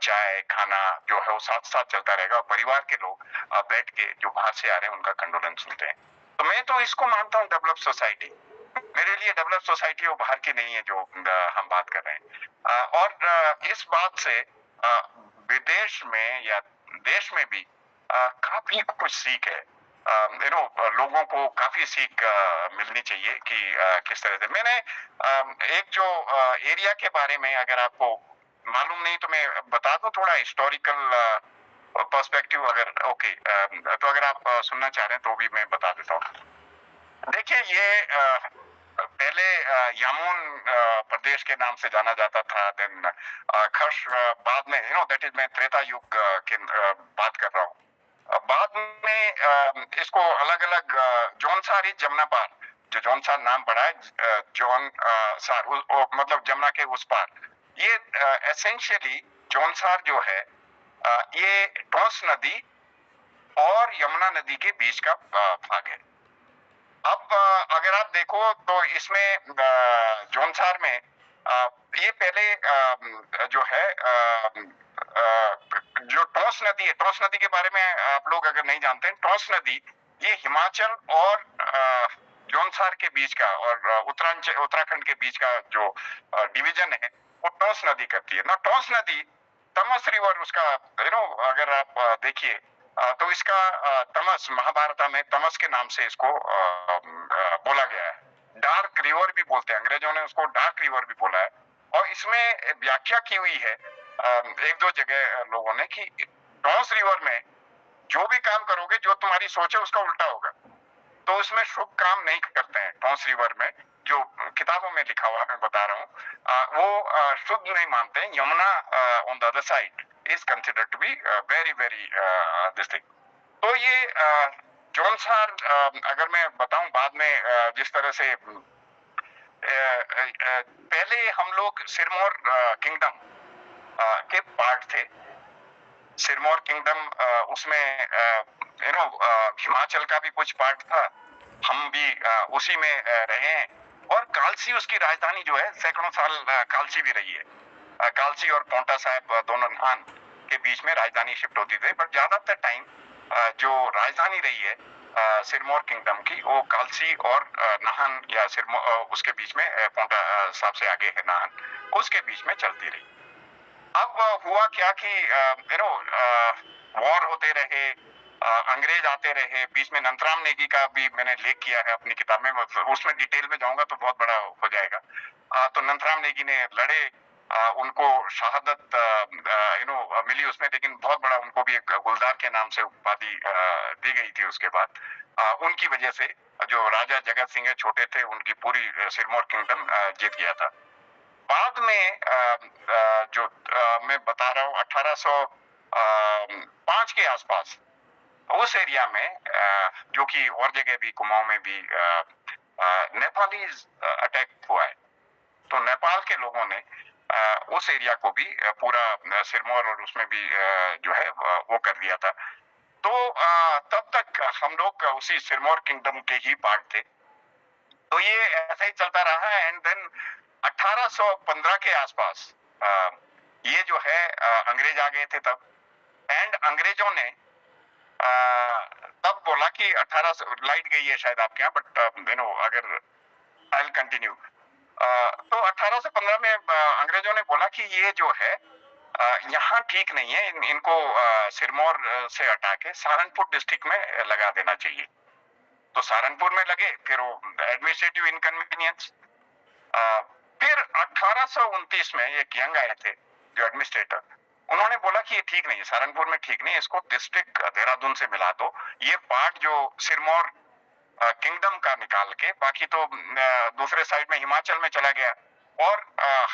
चाय खाना जो है वो साथ साथ चलता रहेगा, और परिवार के लोग बैठ के जो बाहर से आ रहे हैं उनका कंडोलेंस सुनते हैं। तो मैं तो इसको मानता हूँ डेवलप सोसाइटी। मेरे लिए डेवलप सोसाइटी वो बाहर की नहीं है जो हम बात कर रहे हैं। और इस बात से विदेश में या देश में भी काफी कुछ सीख है। लोगों को काफी सीख मिलनी चाहिए कि किस तरह से। मैंने एक जो एरिया के बारे में, अगर आपको मालूम नहीं तो मैं बता दूं थोड़ा हिस्टोरिकल पर्सपेक्टिव, अगर ओके, तो अगर आप सुनना चाह रहे हैं तो भी मैं बता देता हूँ। देखिए, ये पहले यामून प्रदेश के नाम से जाना जाता था, देन खश, बाद में दैट इज, मैं त्रेता युग की बात कर रहा हूँ। बाद में इसको अलग अलग जौनसार, जमुना पार, जो जौनसार नाम पड़ा है, जौन सार, मतलब जमुना के उस पार, ये एसेंशियली जौनसार जो है ये टोंस नदी और यमुना नदी के बीच का भाग है। अब अगर आप देखो तो इसमें जौनसार में ये पहले जो है जो टोंस नदी है, टोंस नदी के बारे में आप लोग अगर नहीं जानते हैं, टोंस नदी ये हिमाचल और जौनसार के बीच का और उत्तराखंड के बीच का जो डिवीजन है वो टोंस नदी करती है ना। टोंस नदी तमस रिवर उसका, अगर आप देखिए तो इसका तमस, महाभारत में तमस के नाम से इसको बोला गया है। डार्क रिवर भी बोलते हैं, अंग्रेजों ने उसको डार्क रिवर भी बोला है। और इसमें व्याख्या की हुई है एक दो जगह लोगों ने कि टोंस रिवर में जो भी काम करोगे, जो तुम्हारी सोच है उसका उल्टा होगा, तो उसमें शुभ काम नहीं करते हैं। टोंस रिवर में जो किताबों में लिखा हुआ मैं बता रहा हूँ, वो शुद्ध नहीं मानते हैं। Yamuna on the other side is considered to be very very this thing. तो ये जौनसार, अगर मैं बताऊं बाद में जिस तरह से पहले हम लोग सिरमौर किंगडम के पार्ट थे। सिरमौर किंगडम उसमें हिमाचल का भी कुछ पार्ट था, हम भी उसी में रहे हैं। और कालसी उसकी राजधानी जो है, सैकड़ों साल कालसी भी रही है। कालसी और पोंटा साहिब दोनों नाहन के बीच में राजधानी शिफ्ट होती थी, बट ज्यादातर टाइम जो राजधानी रही है सिरमौर किंगडम की, वो कालसी और नाहन या सिरमौर उसके बीच में पोंटा साहिब से आगे है नाहन, उसके बीच में चलती रही। अब हुआ क्या कि वॉर होते रहे, अंग्रेज आते रहे, बीच में नंदराम नेगी का भी मैंने लेख किया है अपनी किताब में, उसमें डिटेल में जाऊंगा तो बहुत बड़ा हो जाएगा। तो नंदराम नेगी ने लड़े, उनको शहादत मिली उसमें, लेकिन बहुत बड़ा उनको भी एक गुलदार के नाम से उपाधि दी गई थी। उसके बाद उनकी वजह से जो राजा जगत सिंह छोटे थे, उनकी पूरी सिरमौर किंगडम जीत गया था। बाद में जो मैं बता रहा हूँ 1805 के आसपास उस एरिया में, जो कि और जगह भी कुमाऊं में भी नेपाली अटैक हुआ है, तो नेपाल के लोगों ने उस एरिया को भी पूरा सिरमौर और उसमें भी जो है वो कर दिया था। तो तब तक हम लोग उसी सिरमौर किंगडम के ही पार्ट थे। तो ये ऐसा ही चलता रहा। एंड देन 1815 के आसपास ये जो है अंग्रेज आ गए थे तब, एंड अंग्रेजों ने तब बोला कि 1800 लाइट गई है शायद आपके यहाँ, बट अगर आई विल कंटिन्यू। तो 1815 में अंग्रेजों ने बोला कि ये जो है यहाँ ठीक नहीं है, इनको सिरमौर से हटा के सहारनपुर डिस्ट्रिक्ट में लगा देना चाहिए। तो सहारनपुर में लगे, फिर वो एडमिनिस्ट्रेटिव इनकन्वीनियंस। फिर 1829 में एक यंग आए थे जो एडमिनिस्ट्रेटर, उन्होंने बोला कि ये ठीक नहीं है, सहारनपुर में ठीक नहीं है, इसको डिस्ट्रिक्ट देहरादून से मिला दो। ये पार्ट जो सिरमौर किंगडम का निकाल के, बाकी तो दूसरे साइड में हिमाचल में चला गया, और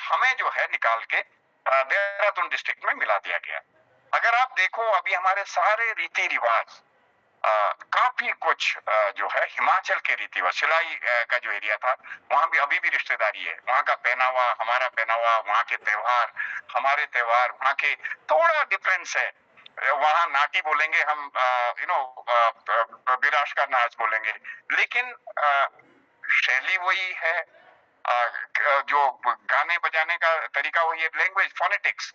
हमें जो है निकाल के देहरादून डिस्ट्रिक्ट में मिला दिया गया। अगर आप देखो अभी हमारे सारे रीति रिवाज काफी कुछ जो है हिमाचल के रीति रिवाज, सिलाई का जो एरिया था वहां भी अभी भी रिश्तेदारी है। वहां का पहनावा, हमारा पहनावा, वहां के त्योहार, हमारे त्योहार, वहां के थोड़ा डिफरेंस है। वहां नाटी बोलेंगे हम, विराश का नाच बोलेंगे, लेकिन शैली वही है, जो गाने बजाने का तरीका वही है, लैंग्वेज फोनेटिक्स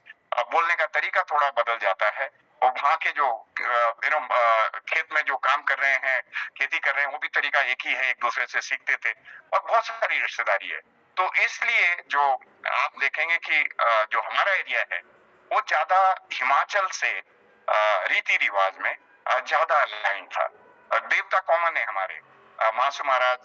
बोलने का तरीका थोड़ा बदल जाता है। और वहाँ के जो खेत में जो काम कर रहे हैं, खेती कर रहे हैं, वो भी तरीका एक ही है, एक दूसरे से सीखते थे, और बहुत सारी रिश्तेदारी है। तो इसलिए जो आप देखेंगे कि जो हमारा एरिया है वो ज्यादा हिमाचल से रीति रिवाज में ज्यादा अलाइन था। देवता कॉमन है हमारे, मासू महाराज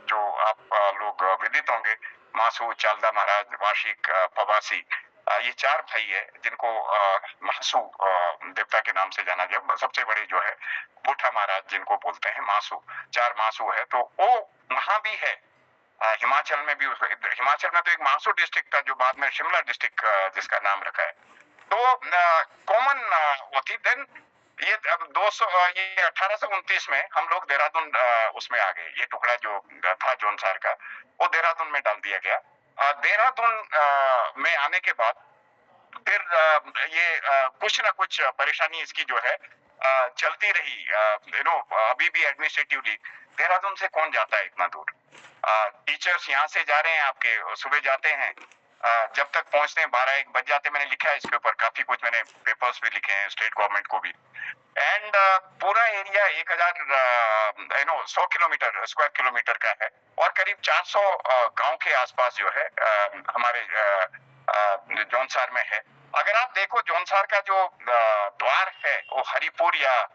जो आप लोग विदित होंगे, मासू, चालदा महाराज, वार्षिक, पवासी, ये चार भाई है जिनको मासू देवता के नाम से जाना जाए। सबसे बड़े जो है बूठा महाराज जिनको बोलते हैं मासू, चार मासू है। तो वो वहां भी है, हिमाचल में भी। हिमाचल में तो एक मासू डिस्ट्रिक्ट था जो बाद में शिमला डिस्ट्रिक्ट जिसका नाम रखा है। तो कॉमन होती। देन ये 1829 में हम लोग देहरादून उसमें आ गए। ये टुकड़ा जो था जौनसार का, वो देहरादून में डाल दिया गया। देहरादून में आने के बाद फिर ये कुछ ना कुछ परेशानी इसकी जो है चलती रही। अभी भी एडमिनिस्ट्रेटिवली देहरादून से कौन जाता है इतना दूर? टीचर्स यहाँ से जा रहे हैं, आपके सुबह जाते हैं, जब तक पहुंचते हैं 12-1 बज जाते हैं। मैंने लिखा है इसके ऊपर काफी कुछ, मैंने पेपर्स भी लिखे हैं स्टेट गवर्नमेंट को भी। एंड पूरा एरिया 100 किलोमीटर स्क्वायर किलोमीटर का है, और करीब 400 गांव के आसपास जो है हमारे जौनसार में है। अगर आप देखो जौनसार का जो द्वार है वो हरिपुर या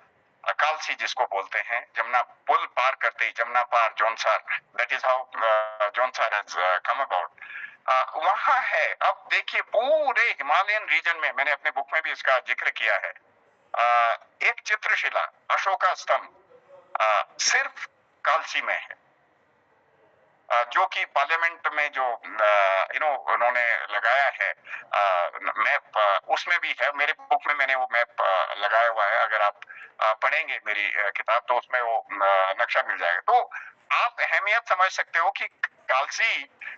अकालसी जिसको बोलते हैं, जमुना पुल पार करते ही जमुना पार Jaunsar, that is how Jaunsar has come about, वहां है। अब देखिए पूरे हिमालयन रीजन में, मैंने अपने बुक में भी इसका जिक्र किया है, एक चित्रशिला अशोका स्तंभ सिर्फ कालसी में है, जो कि पार्लियामेंट में जो उन्होंने लगाया है मैप, उसमें भी है। मेरे बुक में मैंने वो मैप लगाया हुआ है, अगर आप पढ़ेंगे मेरी किताब तो उसमें वो नक्शा मिल जाएगा। तो आप अहमियत समझ सकते हो कि कालसी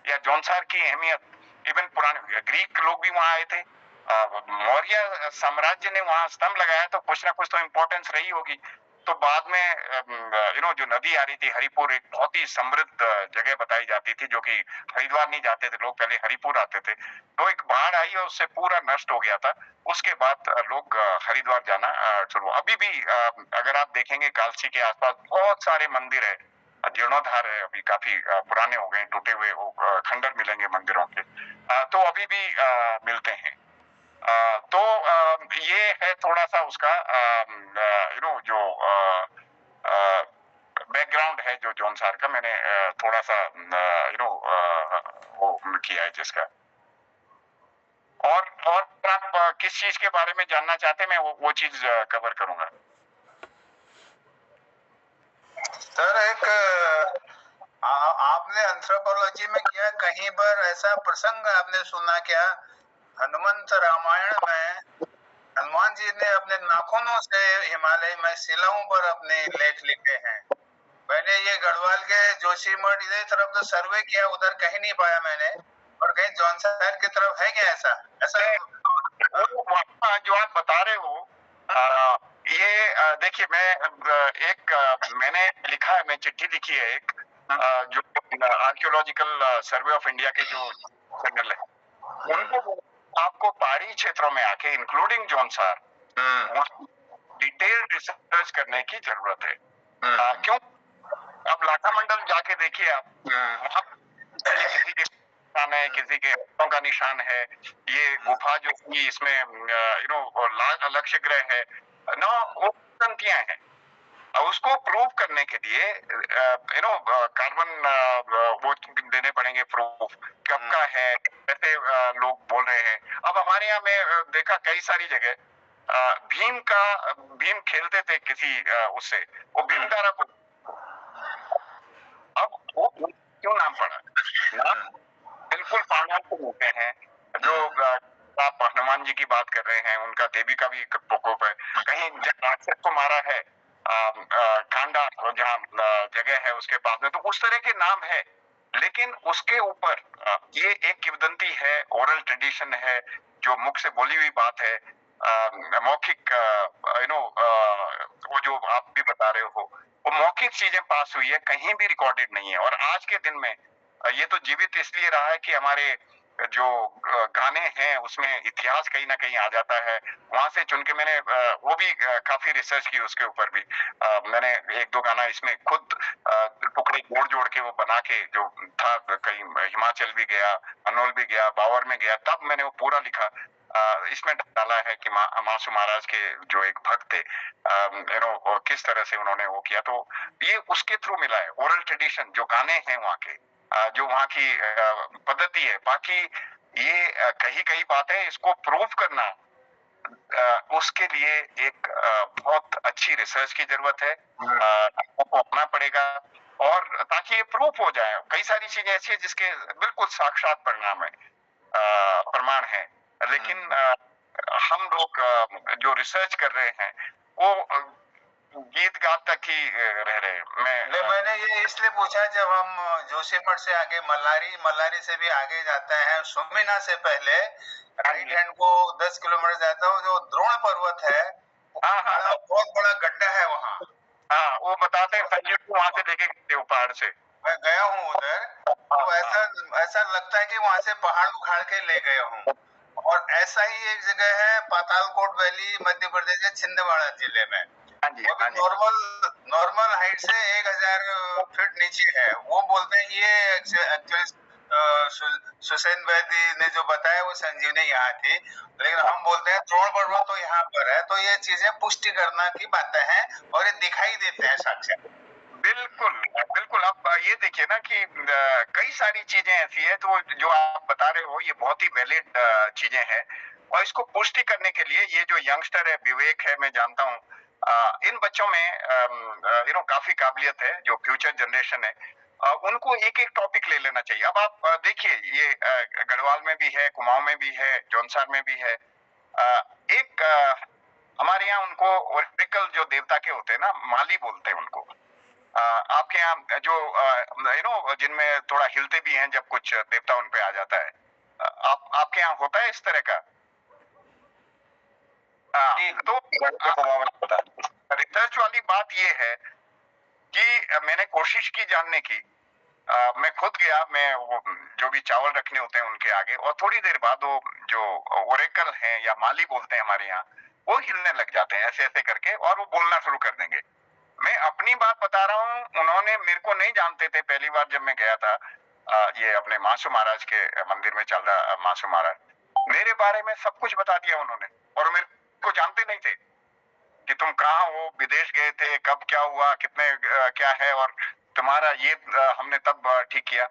या जौनसार की अहमियत इवन पुराने ग्रीक लोग भी वहां आए थे, मौर्य साम्राज्य ने वहां स्तंभ लगाया तो कुछ ना कुछ तो इम्पोर्टेंस रही होगी। तो बाद में जो नदी आ रही थी हरिपुर, एक बहुत ही समृद्ध जगह बताई जाती थी, जो कि हरिद्वार नहीं जाते थे लोग, पहले हरिपुर आते थे। तो एक बाढ़ आई और उससे पूरा नष्ट हो गया था। उसके बाद लोग हरिद्वार जाना शुरू। अभी भी अगर आप देखेंगे कालसी के आसपास बहुत सारे मंदिर है, जीर्णोद्धार है, अभी काफी पुराने हो गए, टूटे हुए खंडर मिलेंगे मंदिरों के, तो अभी भी मिलते हैं। तो ये है थोड़ा सा उसका जो बैकग्राउंड है जो जौनसार का, मैंने थोड़ा सा वो किया है जिसका। और आप किस चीज के बारे में जानना चाहते हैं, मैं वो चीज कवर करूंगा। सर एक आपने एंथ्रोपोलॉजी में किया, कहीं पर ऐसा प्रसंग आपने सुना क्या, हनुमंत रामायण में हनुमान जी ने अपने नाखूनों से हिमालय में शिलाओं पर अपने लेख लिखे हैं। मैंने ये गढ़वाल के जोशीमठ इधर तरफ तो सर्वे किया, उधर कहीं नहीं पाया मैंने, और कहीं जौनसार की तरफ है क्या ऐसा? जो आप बता रहे हो ये देखिए, मैंने लिखा है, मैं चिट्ठी लिखी है एक, जो आर्कियोलॉजिकल सर्वे ऑफ इंडिया के जो जनरल है, उनको आपको पहाड़ी क्षेत्रों में आके इंक्लूडिंग जौनसार डिटेल रिसर्च करने की जरूरत है। क्यों? अब लाखा मंडल जाके देखिए आप, वहां किसी के निशान है, किसी के हाथों का निशान है, ये गुफा जो की इसमें लक्ष्य ग्रह है ना, वो तंतियां हैं। उसको प्रूव करने के लिए कार्बन वो देने पड़ेंगे प्रूफ, कब का है, ऐसे लोग बोल रहे हैं। अब हमारे यहाँ में देखा कई सारी जगह भीम खेलते थे किसी उससे, वो भीमतारा को, अब वो क्यों नाम पड़ा? नाम बिल्कुल पांडव को होते हैं। जो आप हनुमान जी की बात कर रहे हैं, उनका देवी का भी एक प्रकोप है। कहीं राक्षस को मारा है कांडा, जहाँ जगह है उसके पास में, तो उस तरह के नाम है। लेकिन उसके ऊपर ये एक किंवदंती है, ओरल ट्रेडिशन है, जो मुख से बोली हुई बात है, मौखिक वो जो आप भी बता रहे हो, वो मौखिक चीजें पास हुई है, कहीं भी रिकॉर्डेड नहीं है। और आज के दिन में ये तो जीवित इसलिए रहा है कि हमारे जो गाने हैं उसमें इतिहास कहीं ना कहीं आ जाता है। वहां से चुन के मैंने वो भी काफी रिसर्च की, उसके ऊपर भी मैंने एक दो गाना इसमें खुद टुकड़े जोड़ जोड़ के वो बना के, जो था कहीं हिमाचल भी गया, अनोल भी गया, बावर में गया, तब मैंने वो पूरा लिखा। इसमें डाला है कि मासू महाराज के जो एक भक्त थे, किस तरह से उन्होंने वो किया। तो ये उसके थ्रू मिला है, ओरल ट्रेडिशन, जो गाने हैं वहाँ के, जो वहाँ की पद्धति है। बाकी ये कई बातें, इसको प्रूव करना उसके लिए एक बहुत अच्छी रिसर्च की जरूरत है, आपको होना पड़ेगा, और ताकि ये प्रूफ हो जाए। कई सारी चीजें ऐसी है जिसके बिल्कुल साक्षात प्रमाण है, लेकिन हम लोग जो रिसर्च कर रहे हैं वो गीत गात तक ही रह रहे हैं। मैंने ये इसलिए पूछा, जब हम जोशीमठ से आगे मल्लारी से भी आगे जाते हैं, सुमिना से पहले राइट हैंड को 10 किलोमीटर जाता है, जो द्रोण पर्वत है, बहुत बड़ा गड्ढा है वहाँ। हाँ, वो बताते हैं संजीव को वहां से लेके गए पहाड़ से। मैं गया हूँ उधर, तो ऐसा लगता है कि वहां से पहाड़ उखाड़ के ले गए हूँ। और ऐसा ही एक जगह है पातालकोट वैली, मध्य प्रदेश के छिंदवाड़ा जिले में, वो भी नॉर्मल हाइट से 1000 फीट नीचे है। वो बोलते हैं ये एक्चुअली सुसैन वैदी ने जो बताया वो संजीवनी यहाँ थी, लेकिन हम बोलते हैं द्रोण पर्वत तो यहाँ पर है। तो ये चीजें पुष्टि करना की बातें हैं, और ये दिखाई देते हैं साक्षात। बिल्कुल आप ये देखिए ना कि कई सारी चीजें ऐसी है, तो जो आप बता रहे हो ये बहुत ही वैलिड चीजें हैं। और इसको पुष्टि करने के लिए ये जो यंगस्टर है, विवेक है, मैं जानता हूँ इन बच्चों में काफी काबिलियत है, जो फ्यूचर जनरेशन है, उनको एक एक टॉपिक ले लेना चाहिए। अब आप देखिए, ये गढ़वाल में भी है, कुमाऊं में भी है, जौनसार में भी है। हमारे यहाँ उनको ओरेकल जो देवता के होते हैं ना, माली बोलते हैं उनको। आपके यहाँ जो जिनमें थोड़ा हिलते भी हैं जब कुछ देवता उन पे आ जाता है, आपके यहाँ होता है इस तरह का? तो रिसर्च वाली बात ये है कि मैंने कोशिश की जानने की। मैं खुद गया, मैं वो जो भी चावल रखने होते हैं उनके आगे, और थोड़ी देर बाद वो जो ओरेकल हैं या माली बोलते हैं हमारे यहाँ, वो हिलने लग जाते हैं ऐसे ऐसे करके, और वो बोलना शुरू कर देंगे। मैं अपनी बात बता रहा हूँ, उन्होंने मेरे को नहीं जानते थे पहली बार जब मैं गया था, ये अपने मासू महाराज के मंदिर में चल रहा, मासू महाराज मेरे बारे में सब कुछ बता दिया उन्होंने, और मेरे को जानते नहीं थे कि तुम कहाँ हो, विदेश गए थे, कब क्या हुआ, कितने क्या है, और तुम्हारा ये हमने तब ठीक किया।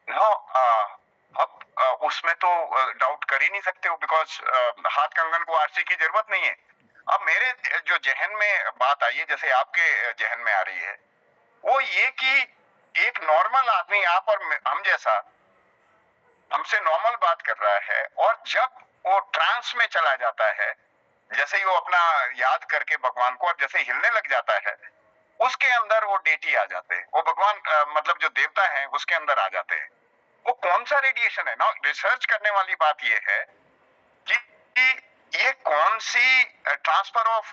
नो, अब उसमें तो डाउट कर ही नहीं सकते हो, बिकॉज हाथ कंगन को आरसी की जरूरत नहीं है। अब मेरे जो जहन में बात आई है, जैसे आपके जहन में आ रही है, वो ये कि एक नॉर्मल आदमी, आप और हम जैसा, हमसे नॉर्मल बात कर रहा है, और जब वो ट्रांस में चला जाता है, जैसे ही वो अपना याद करके भगवान को, और जैसे हिलने लग जाता है, उसके अंदर वो डेटी आ जाते हैं, वो भगवान मतलब जो देवता है उसके अंदर आ जाते हैं। वो कौन सा रेडिएशन है ना, रिसर्च करने वाली बात ये है कि ये कौन सी ट्रांसफर ऑफ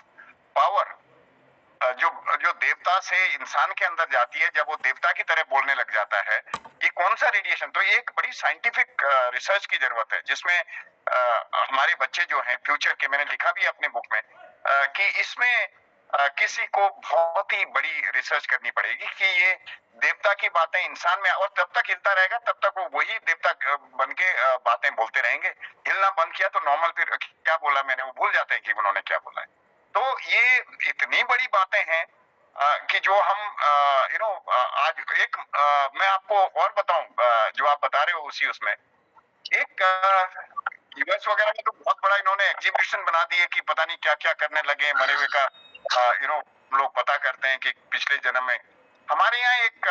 पावर जो जो देवता से इंसान के अंदर जाती है, जब वो देवता की तरह बोलने लग जाता है, ये कौन सा रेडिएशन। तो ये एक बड़ी साइंटिफिक रिसर्च की जरूरत है, जिसमें हमारे बच्चे जो हैं फ्यूचर के, मैंने लिखा भी अपने बुक में कि इसमें किसी को बहुत ही बड़ी रिसर्च करनी पड़ेगी कि ये देवता की बातें इंसान में, और तब तक हिलता रहेगा तब तक वो वही देवता बन के बातें बोलते रहेंगे। हिलना बंद किया तो नॉर्मल, फिर क्या बोला मैंने वो भूल जाते हैं कि उन्होंने क्या बोला है। तो ये इतनी बड़ी बातें हैं कि जो हम आज एक मैं आपको और बताऊं, जो आप बता रहे हो उसी उसमें एक यूएस वगैरह में तो बहुत बड़ा इन्होंने एग्जीबिशन बना दिए कि पता नहीं क्या क्या करने लगे, मरे हुए का लोग पता करते हैं कि पिछले जन्म में। हमारे यहाँ एक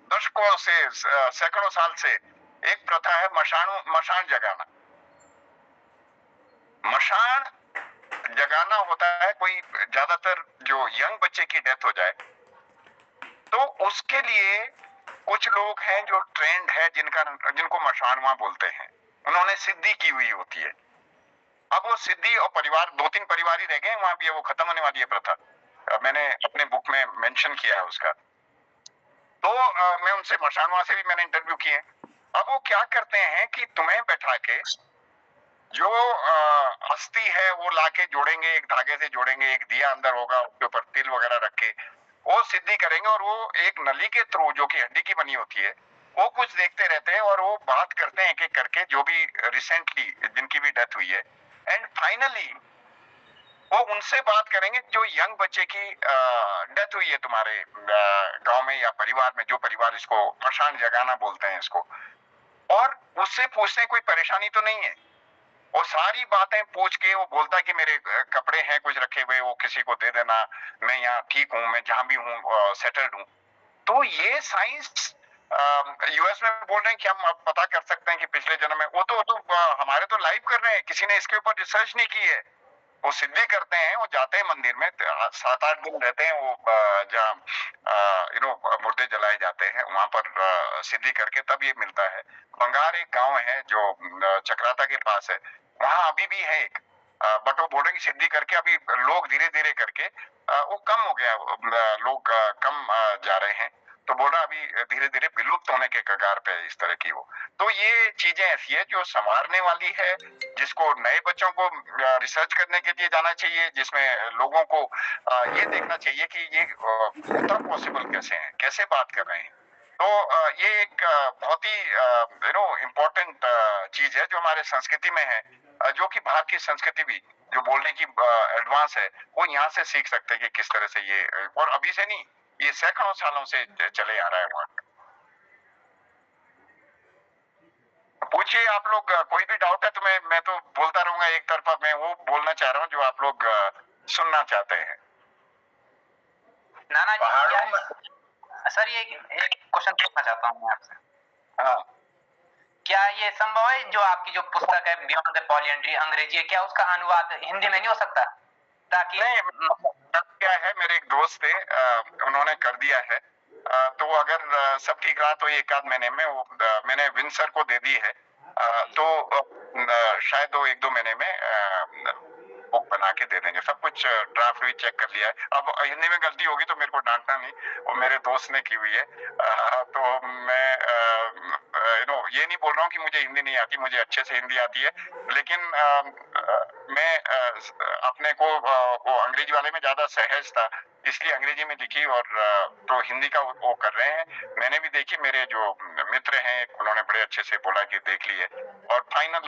दशकों से सैकड़ों साल से एक प्रथा है मशान जगाना। मशान जगाना होता है, कोई ज्यादातर जो यंग बच्चे की डेथ हो जाए तो उसके लिए कुछ लोग हैं जो ट्रेंड है, जिनको मशानुआ बोलते हैं, उन्होंने सिद्धि की हुई होती है। अब वो सिद्धि और परिवार, 2-3 परिवार ही रह गए वहां भी, वो खत्म होने वाली है प्रथा। मैंने अपने बुक में मेंशन किया है उसका। तो मैं उनसे, मशानुआ से भी मैंने इंटरव्यू किए। अब वो क्या करते हैं कि तुम्हें बैठा के जो अस्थि है वो लाके जोड़ेंगे, एक धागे से जोड़ेंगे, एक दिया अंदर होगा, उसके ऊपर तिल वगैरह रख के वो सिद्धि करेंगे, और वो एक नली के थ्रू जो कि हड्डी की बनी होती है, वो कुछ देखते रहते हैं, और वो बात करते हैं एक एक करके जो भी रिसेंटली जिनकी भी डेथ हुई है, एंड फाइनली वो उनसे बात करेंगे जो यंग बच्चे की डेथ हुई है तुम्हारे गांव में या परिवार में, जो परिवार इसको मशान जगाना बोलते हैं इसको, और उससे पूछते हैं कोई परेशानी तो नहीं है। वो सारी बातें पूछ के वो बोलता है कि मेरे कपड़े हैं कुछ रखे हुए, वो किसी को दे देना, मैं यहाँ ठीक हूँ, मैं जहां भी हूँ सेटल्ड हूँ। तो ये साइंस यूएस में बोल रहे हैं कि हम अब पता कर सकते हैं कि पिछले जन्म में, वो तो हमारे तो लाइव कर रहे हैं, किसी ने इसके ऊपर रिसर्च नहीं की है। वो सिद्धि करते हैं, वो जाते हैं मंदिर में, 7-8 दिन रहते हैं, वो जहाँ मुर्दे जलाए जाते हैं वहां पर सिद्धि करके तब ये मिलता है। बंगार एक गांव है जो चक्राता के पास है, वहां अभी भी है एक, बट वो बोल रहे कि सिद्धि करके अभी लोग धीरे धीरे करके वो कम हो गया, लोग कम जा रहे हैं। तो बोल रहा अभी धीरे धीरे विलुप्त होने के कगार पे इस तरह की वो। तो ये चीजें ऐसी है जो संवारने वाली है, जिसको नए बच्चों को रिसर्च करने के लिए जाना चाहिए, जिसमें लोगों को ये देखना चाहिए कि ये होता पॉसिबल कैसे है, कैसे बात कर रहे हैं। तो ये एक बहुत ही इम्पोर्टेंट चीज है जो हमारे संस्कृति में है, जो कि बाहर की संस्कृति भी जो बोलने की एडवांस है, वो यहाँ से सीख सकते हैं कि किस तरह से ये, और अभी से नहीं, ये सैकड़ों सालों से चले आ रहा है वहां। पूछिए आप लोग, कोई भी डाउट है तो मैं तो बोलता रहूंगा एक तरफा, मैं वो बोलना चाह रहा हूँ जो आप लोग सुनना चाहते हैं। नाना जी, सर ये एक क्वेश्चन पूछना चाहता हूँ मैं आपसे। हाँ, क्या ये संभव है जो आपकी जो पुस्तक है बियॉन्ड द पॉलीएंड्री अंग्रेजी है, क्या उसका अनुवाद हिंदी में नहीं हो सकता, ताकि किया है, मेरे एक दोस्त थे, उन्होंने कर दिया है। तो अगर सब ठीक रहा तो एक आध महीने में वो मैंने विंसर को दे दी है। तो शायद वो 1-2 महीने में बुक बना के दे देंगे। सब कुछ ड्राफ्ट भी चेक कर लिया है। अब हिंदी में गलती होगी तो मेरे को डांटना नहीं, वो मेरे दोस्त ने की हुई है। तो मैं ये नहीं बोल रहा हूँ कि मुझे हिंदी नहीं आती, मुझे अच्छे से हिंदी आती है, लेकिन मैं अपने को वो अंग्रेजी वाले में ज्यादा सहज था, इसलिए अंग्रेजी में लिखी। और तो हिंदी का वो कर रहे हैं। मैंने भी देखी, मेरे जो मित्र हैं उन्होंने बड़े अच्छे से बोला कि देख ली है, और फाइनल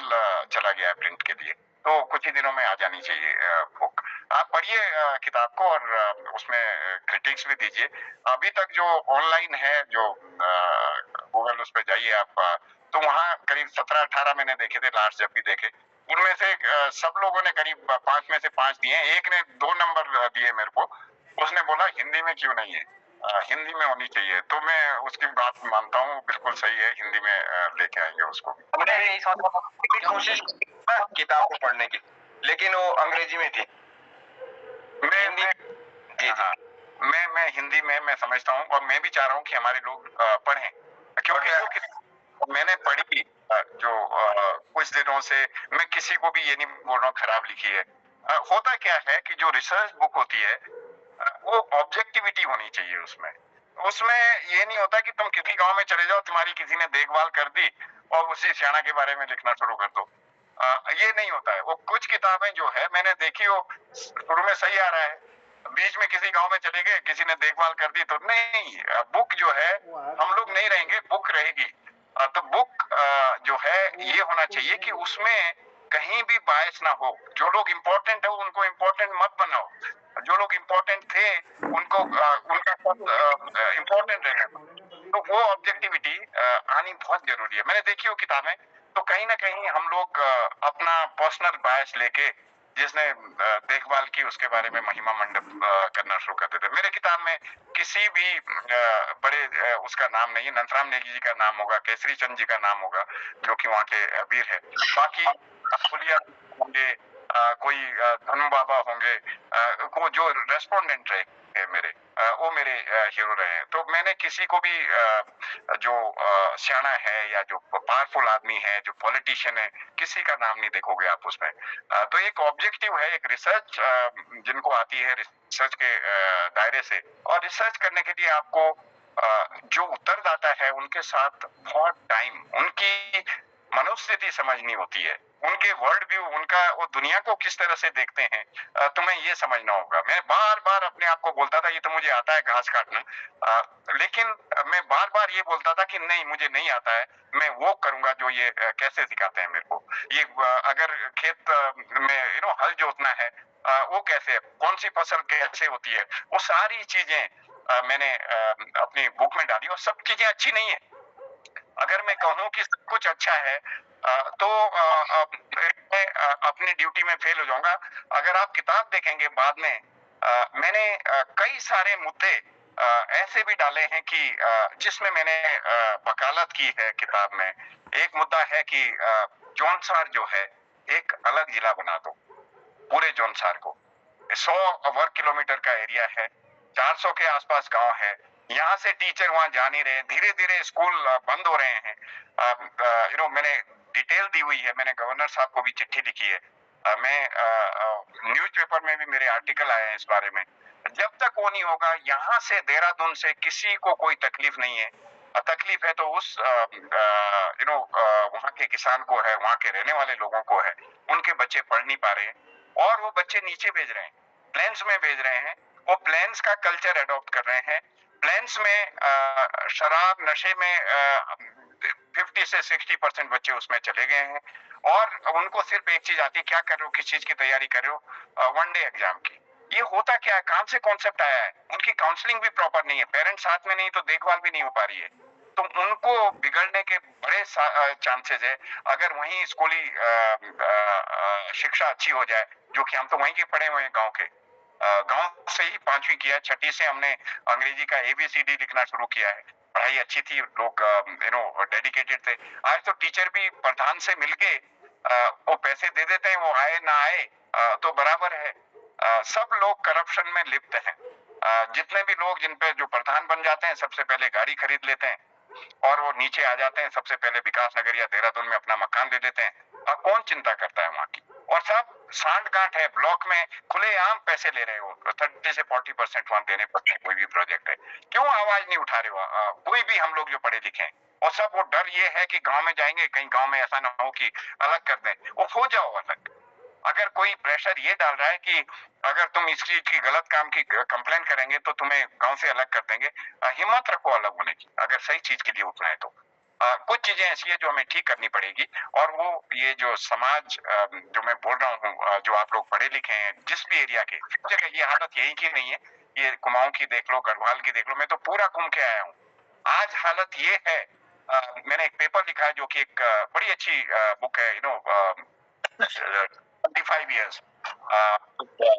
चला गया है प्रिंट के लिए। तो कुछ ही दिनों में आ जानी चाहिए बुक। आप पढ़िए किताब को, और उसमें क्रिटिक्स भी दीजिए। अभी तक जो ऑनलाइन है, जो गूगल उस पर जाइए आप, तो वहाँ करीब 17-18 मैंने देखे थे लास्ट, जब भी देखे उनमें से सब लोगों ने करीब 5 में से 5 दिए। एक ने 2 नंबर दिए मेरे को, उसने बोला हिंदी में क्यों नहीं है, हिंदी में होनी चाहिए। तो मैं उसकी बात मानता हूँ, बिल्कुल सही है, हिंदी में लेके आएंगे उसको। हमने यही सोचा कोशिश किताब को पढ़ने की, लेकिन वो अंग्रेजी में थी। मैं हिंदी में मैं समझता हूँ, और मैं भी चाह रहा हूँ कि हमारे लोग पढ़ें, क्योंकि जो मैंने पढ़ी जो कुछ दिनों से, मैं किसी को भी ये नहीं बोल रहा हूँ खराब लिखी है। होता क्या है कि जो रिसर्च बुक होती है वो ऑब्जेक्टिविटी होनी चाहिए उसमें। उसमें ये नहीं होता कि तुम किसी गांव में चले जाओ, तुम्हारी किसी ने देखभाल कर दी और उसी सियाना के बारे में लिखना शुरू कर दो। ये नहीं होता है। वो कुछ किताबें जो है मैंने देखी, वो शुरू में सही आ रहा है, बीच में किसी गांव में चले गए, किसी ने देखभाल कर दी, तो नहीं, बुक जो है हम लोग नहीं रहेंगे, बुक रहेगी। तो बुक जो है ये होना चाहिए कि उसमें कहीं भी बायस ना हो। जो लोग इम्पोर्टेंट है उनको इम्पोर्टेंट मत बनाओ, जो लोग इम्पोर्टेंट थे उनको उनका इम्पोर्टेंट रहना। तो वो ऑब्जेक्टिविटी आनी बहुत जरूरी है। मैंने देखी हो किताबें, तो कहीं ना कहीं हम लोग अपना पर्सनल बायस लेके, जिसने देखभाल की उसके बारे में महिमा मंडप करना शुरू कर देते। मेरे किताब में किसी भी बड़े उसका नाम नहीं है। नंदराम नेगी जी का नाम होगा, केसरी चंद जी का नाम होगा, जो कि वहाँ के वीर है। बाकी फुलिया होंगे, कोई धनु बाबा होंगे, वो जो रेस्पोंडेंट रहे मेरे, वो मेरे हीरो रहे हैं। तो मैंने किसी को भी जो सियाना है या जो पावरफुल आदमी है, जो पॉलिटिशियन है, किसी का नाम नहीं देखोगे आप उसमें। तो एक ऑब्जेक्टिव है, एक रिसर्च जिनको आती है रिसर्च के दायरे से, और रिसर्च करने के लिए आपको जो उत्तरदाता है उनके साथ बहुत टाइम, उनकी मनोस्थिति समझनी होती है, उनके वर्ल्ड व्यू, उनका वो दुनिया को किस तरह से देखते हैं, तुम्हें ये समझना होगा। मैं बार बार अपने आप को बोलता था ये तो मुझे आता है घास काटना, लेकिन मैं बार बार ये बोलता था कि नहीं, मुझे नहीं आता है, मैं वो करूंगा जो ये कैसे सिखाते हैं मेरे को। ये अगर खेत में हल जोतना है, वो कैसे, कौन सी फसल कैसे होती है, वो सारी चीजें मैंने अपनी बुक में डाली। और सब चीजें अच्छी नहीं है। अगर मैं कहूँ कि सब कुछ अच्छा है तो मैं अपनी ड्यूटी में फेल हो जाऊंगा। अगर आप किताब देखेंगे बाद में, मैंने कई सारे मुद्दे ऐसे भी डाले हैं कि जिसमें मैंने वकालत की है किताब में। एक मुद्दा है कि जौनसार जो है एक अलग जिला बना दो, पूरे जौनसार को। 100 वर्ग किलोमीटर का एरिया है, 400 के आसपास गांव है, यहाँ से टीचर वहां जा नहीं रहे, धीरे धीरे स्कूल बंद हो रहे हैं। मैंने डिटेल दी हुई है, मैंने गवर्नर साहब को भी चिट्ठी लिखी है, मैं न्यूज़पेपर में भी मेरे आर्टिकल आए हैं इस बारे में। जब तक वो नहीं होगा, यहाँ से देहरादून से किसी को कोई तकलीफ नहीं है। तकलीफ है तो उस वहाँ के किसान को है, वहाँ के रहने वाले लोगों को है। उनके बच्चे पढ़ नहीं पा रहे हैं और वो बच्चे नीचे भेज रहे हैं, प्लेन्स में भेज रहे हैं। वो प्लेन्स का कल्चर अडॉप्ट कर रहे हैं। प्लेन्स में शराब नशे में 50 से 60% बच्चे उसमें चले गए हैं, और उनको सिर्फ एक चीज आती है, क्या कर रहे हो, किस चीज की तैयारी कर रहे हो, 1 डे एग्जाम की। ये होता क्या है, कहां से कॉन्सेप्ट आया है? उनकी काउंसलिंग भी प्रॉपर नहीं है, पेरेंट्स साथ में नहीं तो देखभाल भी नहीं हो पा रही है। तो उनको बिगड़ने के बड़े चांसेस है। अगर वहीं स्कूली शिक्षा अच्छी हो जाए, जो कि हम तो वहीं के पढ़े हुए हैं, गांव से ही 5वीं किया, 6ठी से हमने अंग्रेजी का ABCD लिखना शुरू किया है। पढ़ाई अच्छी थी, लोग डेडिकेटेड थे। आज तो टीचर भी प्रधान से मिलके वो पैसे दे देते हैं, वो आए ना आए तो बराबर है। सब लोग करप्शन में लिप्त हैं। जितने भी लोग जिन पे जो प्रधान बन जाते हैं सबसे पहले गाड़ी खरीद लेते हैं और वो नीचे आ जाते हैं, सबसे पहले विकास नगर या देहरादून में अपना मकान दे देते हैं। कौन चिंता करता है वहां की? और सब सांठ गांठ है, ब्लॉक में खुलेआम पैसे ले रहे हो, 30 से 40% वहां देने पड़ते हैं। कोई भी प्रोजेक्ट है, क्यों आवाज नहीं उठा रहे हो? कोई भी हम लोग जो पढ़े लिखे हैं, और सब वो डर ये है कि गांव में जाएंगे, कहीं गांव में ऐसा ना हो कि अलग कर दें, वो हो जाओ अलग। अगर कोई प्रेशर ये डाल रहा है कि अगर तुम इस चीज की गलत काम की कंप्लेन करेंगे तो तुम्हें गांव से अलग कर देंगे, हिम्मत रखो अलग होने की, अगर सही चीज के लिए उठना है तो। कुछ चीजें ऐसी है जो हमें ठीक करनी पड़ेगी, और वो ये जो समाज जो मैं बोल रहा हूँ, जो आप लोग पढ़े लिखे हैं जिस भी एरिया के, जगह ये हालत यही की नहीं है, ये कुमाऊं की देख लो, गढ़वाल की देख लो, मैं तो पूरा घूम के आया हूँ। आज हालत ये है, मैंने एक पेपर लिखा है जो कि एक बड़ी अच्छी बुक है, 25 ईयर्स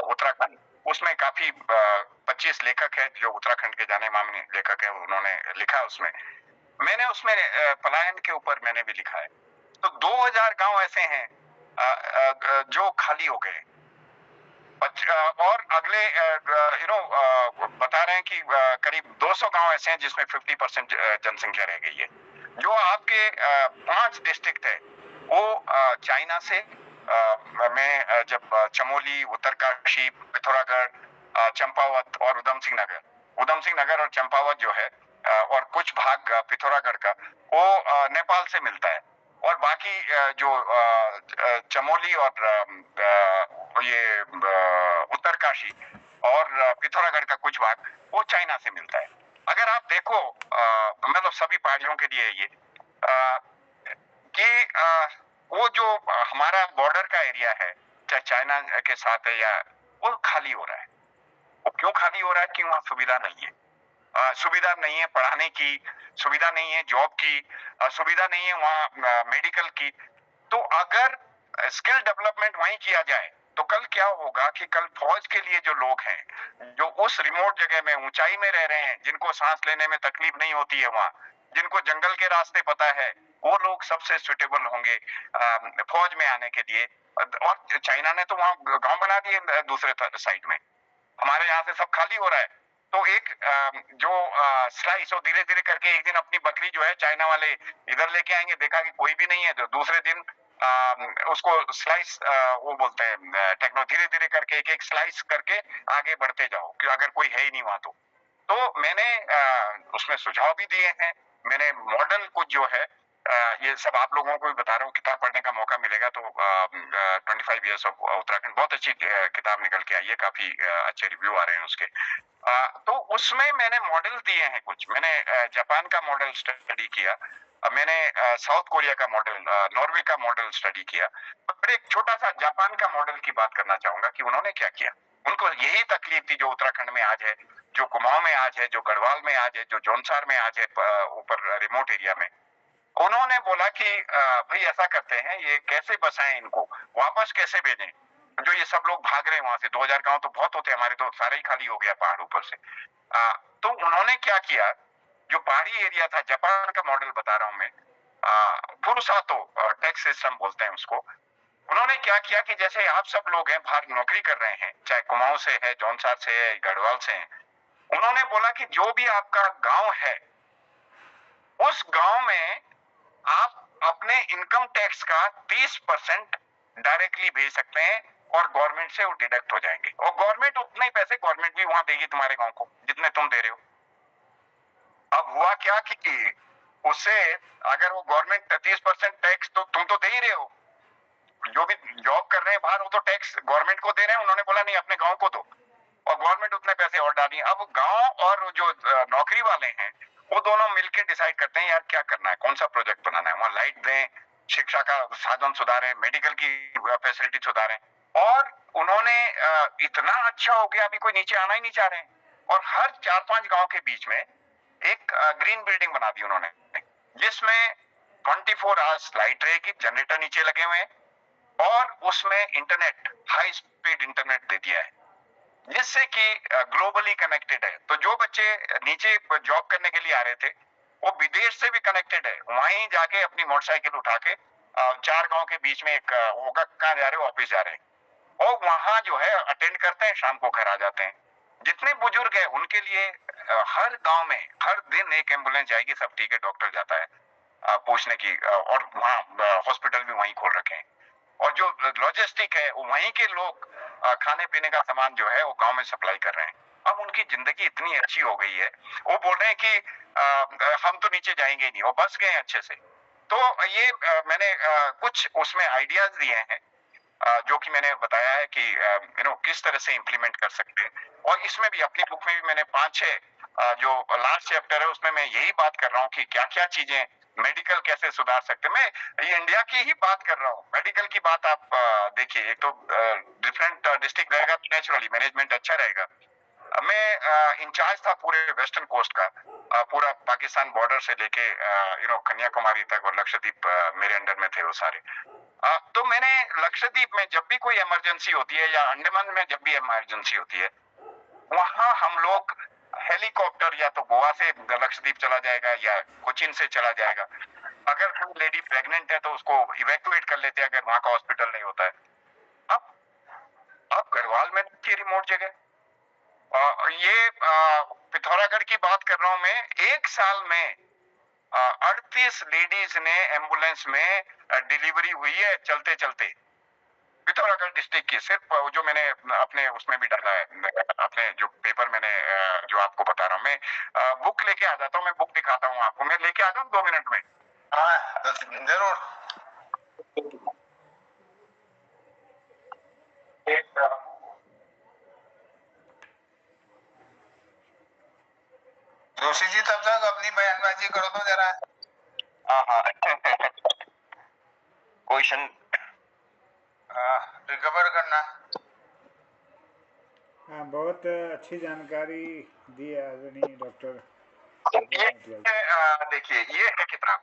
उत्तराखंड, उसमें काफी 25 लेखक है जो उत्तराखंड के जाने माने लेखक है, उन्होंने लिखा उसमें। मैंने उसमें पलायन के ऊपर मैंने भी लिखा है। तो 2000 गांव ऐसे हैं जो खाली हो गए, और अगले बता रहे हैं कि करीब 200 गांव ऐसे हैं जिसमें 50% जनसंख्या रह गई है। जो आपके 5 डिस्ट्रिक्ट है वो चाइना से, मैं जब चमोली, उत्तरकाशी, पिथौरागढ़, चंपावत और उधम सिंह नगर और चंपावत जो है, और कुछ भाग पिथौरागढ़ का, वो नेपाल से मिलता है, और बाकी जो चमोली और ये उत्तरकाशी और पिथौरागढ़ का कुछ भाग वो चाइना से मिलता है। अगर आप देखो, मतलब सभी पहाड़ियों के लिए ये कि वो जो हमारा बॉर्डर का एरिया है, चाहे चाइना के साथ है, या वो खाली हो रहा है। वो क्यों खाली हो रहा है? कि वहाँ सुविधा नहीं है। सुविधा नहीं है पढ़ाने की, सुविधा नहीं है जॉब की, सुविधा नहीं है वहाँ मेडिकल की। तो अगर स्किल डेवलपमेंट वहीं किया जाए तो कल क्या होगा कि कल फौज के लिए जो लोग हैं, जो उस रिमोट जगह में ऊंचाई में रह रहे हैं, जिनको सांस लेने में तकलीफ नहीं होती है, वहाँ जिनको जंगल के रास्ते पता है, वो लोग सबसे सुटेबल होंगे फौज में आने के लिए। और चाइना ने तो वहाँ गांव बना दिए दूसरे साइड में, हमारे यहाँ से सब खाली हो रहा है। तो एक जो स्लाइस, और धीरे धीरे करके एक दिन अपनी बकरी जो है चाइना वाले इधर लेके आएंगे, देखा कि कोई भी नहीं है तो दूसरे दिन उसको स्लाइस, वो बोलते हैं टेक्नो, धीरे धीरे करके एक एक स्लाइस करके आगे बढ़ते जाओ, कि अगर कोई है ही नहीं वहां तो मैंने उसमें सुझाव भी दिए हैं। मैंने मॉडल कुछ जो है, ये सब आप लोगों को भी बता रहा हूँ, किताब पढ़ने का मौका मिलेगा तो 25 ईयर्स ऑफ उत्तराखंड बहुत अच्छी किताब निकल के आई है, काफी अच्छे रिव्यू आ रहे हैं उसके। तो उसमें मैंने मॉडल दिए हैं कुछ। मैंने जापान का मॉडल स्टडी किया, मैंने साउथ कोरिया का मॉडल, नॉर्वे का मॉडल स्टडी किया। पर एक छोटा सा जापान का मॉडल की बात करना चाहूंगा कि उन्होंने क्या किया। उनको यही तकलीफ थी जो उत्तराखंड में आज है, जो कुमाऊं में आज है, जो गढ़वाल में आज है, जो जौनसार में आज है, ऊपर रिमोट एरिया में। उन्होंने बोला कि भाई ऐसा करते हैं, ये कैसे बसाएं, इनको वापस कैसे भेजें, जो ये सब लोग भाग रहे हैं वहां से। 2000 गांव तो बहुत होते हैं, हमारे तो सारे ही खाली हो गया पहाड़ ऊपर से। तो उन्होंने क्या किया, जो पहाड़ी एरिया था, जापान का मॉडल बता रहा हूं मैं, फुरुसातो टैक्स सिस्टम बोलते हैं उसको। उन्होंने क्या किया कि जैसे आप सब लोग हैं बाहर नौकरी कर रहे हैं, चाहे कुमाऊं से है, जौनसार से है, गढ़वाल से है, उन्होंने बोला कि जो भी आपका गांव है उस गांव में आप अपने इनकम टैक्स का 30% डायरेक्टली भेज सकते हैं, और गवर्नमेंट से वो डिडक्ट हो जाएंगे, और गवर्नमेंट उतने ही पैसे गवर्नमेंट भी वहां देगी तुम्हारे गांव को जितने तुम दे रहे हो। अब हुआ क्या कि उससे अगर वो गवर्नमेंट 30% टैक्स तो तुम तो दे ही रहे हो, जो भी जॉब कर रहे हैं बाहर वो तो टैक्स गवर्नमेंट को दे रहे हैं। उन्होंने बोला नहीं, अपने गांव को दो, और गवर्नमेंट उतने पैसे और डालिए। अब गांव और जो नौकरी वाले हैं वो दोनों मिलकर डिसाइड करते हैं यार क्या करना है, कौन सा प्रोजेक्ट बनाना है, वहां लाइट दें, शिक्षा का साधन सुधारें, मेडिकल की फैसिलिटी सुधारें। और उन्होंने इतना अच्छा हो गया, अभी कोई नीचे आना ही नहीं चाह रहे हैं। और हर 4-5 गांव के बीच में एक ग्रीन बिल्डिंग बना दी उन्होंने, जिसमें 24 आवर्स लाइट रहेगी, जनरेटर नीचे लगे हुए हैं, और उसमें इंटरनेट, हाई स्पीड इंटरनेट दे दिया है, जिससे कि ग्लोबली कनेक्टेड है। तो जो बच्चे नीचे जॉब करने के लिए आ रहे थे वो विदेश से भी कनेक्टेड है, वहीं जाके अपनी मोटरसाइकिल उठा के 4 गांव के बीच में एक होगा, कहाँ जा रहे हो, ऑफिस जा रहे हैं, और वहां जो है अटेंड करते हैं, शाम को घर आ जाते हैं। जितने बुजुर्ग हैं उनके लिए हर गांव में हर दिन एक एम्बुलेंस जाएगी, सब ठीक है, डॉक्टर जाता है पूछने की, और वहाँ हॉस्पिटल भी वहीं खोल रखे हैं। और जो लॉजिस्टिक है वो वहीं के लोग खाने पीने का सामान जो है वो गांव में सप्लाई कर रहे हैं। अब उनकी जिंदगी इतनी अच्छी हो गई है, वो बोल रहे हैं कि हम तो नीचे जाएंगे ही नहीं, वो बस गए अच्छे से। तो ये मैंने कुछ उसमें आइडियाज दिए हैं जो कि मैंने बताया है कि किस तरह से इम्प्लीमेंट कर सकते हैं। और इसमें भी अपनी बुक में भी मैंने 5-6 जो लास्ट चैप्टर है उसमें मैं यही बात कर रहा हूँ कि क्या क्या चीजें, मेडिकल कैसे सुधार सकते हैं। मैं ये इंडिया की ही बात कर रहा हूँ, मेडिकल की बात आप देखिए, एक तो डिफरेंट डिस्ट्रिक्ट रहेगा तो नेचुरली मैनेजमेंट अच्छा रहेगा। मैं इंचार्ज था पूरे वेस्टर्न कोस्ट का, पूरा पाकिस्तान बॉर्डर से लेके कन्याकुमारी तक, और लक्षद्वीप मेरे अंडर में थे वो सारे। तो मैंने लक्षद्वीप में जब भी कोई इमरजेंसी होती है या अंडमान में जब भी इमरजेंसी होती है, वहां हम लोग हेलीकॉप्टर या तो गोवा से लक्षद्वीप चला जाएगा या कोचीन से चला जाएगा। अगर कोई लेडी प्रेग्नेंट है तो उसको इवैक्यूएट कर लेते हैं अगर वहां का हॉस्पिटल नहीं होता है। अब गढ़वाल में की रिमोट जगह, ये पिथौरागढ़ की बात कर रहा हूं मैं, 1 साल में 38 लेडीज ने एम्बुलेंस में डिलीवरी हुई है चलते चलते, पिथौरागढ़ डिस्ट्रिक्ट की। सिर्फ जो मैंने अपने उसमें भी डाला है, अपने जो पेपर मैंने जो आपको बता रहा हूँ, मैं बुक लेके आ जाता हूँ, मैं बुक दिखाता हूँ आपको, मैं लेके आ जाऊँ 2 मिनट में। हाँ जरूर। जोशी जी तब तक अपनी बयानबाजी करो तो जरा। हाँ क्वेश्चन रिकवर करना। हाँ, बहुत अच्छी जानकारी दी आदरणीय डॉक्टर। देखिए ये है किताब,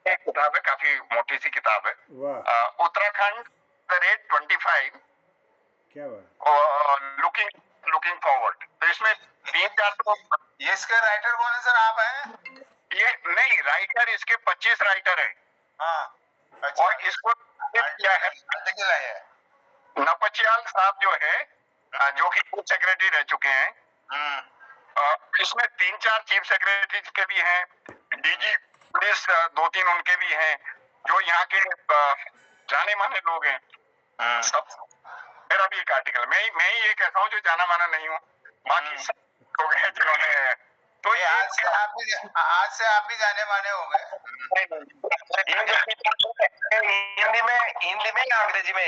एक किताब है, काफी मोटी सी किताब है। वाह, उत्तराखंड द रेट 25 क्या बात। और लुकिंग फॉरवर्ड। तो इसमें 3-4 तो ये इसके राइटर कौन है सर, आप हैं? ये नहीं, राइटर इसके 25 राइटर है। हाँ अच्छा। और इसको क्या है, आर्टिकल है नपचियाल साहब जो है जो कि चीफ सेक्रेटरी रह चुके हैं, इसमें 3-4 चीफ सेक्रेटरी के भी हैं, डीजी पुलिस 2-3 उनके भी हैं, जो यहाँ के जाने माने लोग हैं। सब मेरा भी एक आर्टिकल, मैं ही एक ऐसा हूँ जो जाना माना नहीं हूँ, बाकी सब लोग हैं जिन्होंने। तो ये आज से आप भी जाने माने हो गए। हिंदी में या अंग्रेजी में?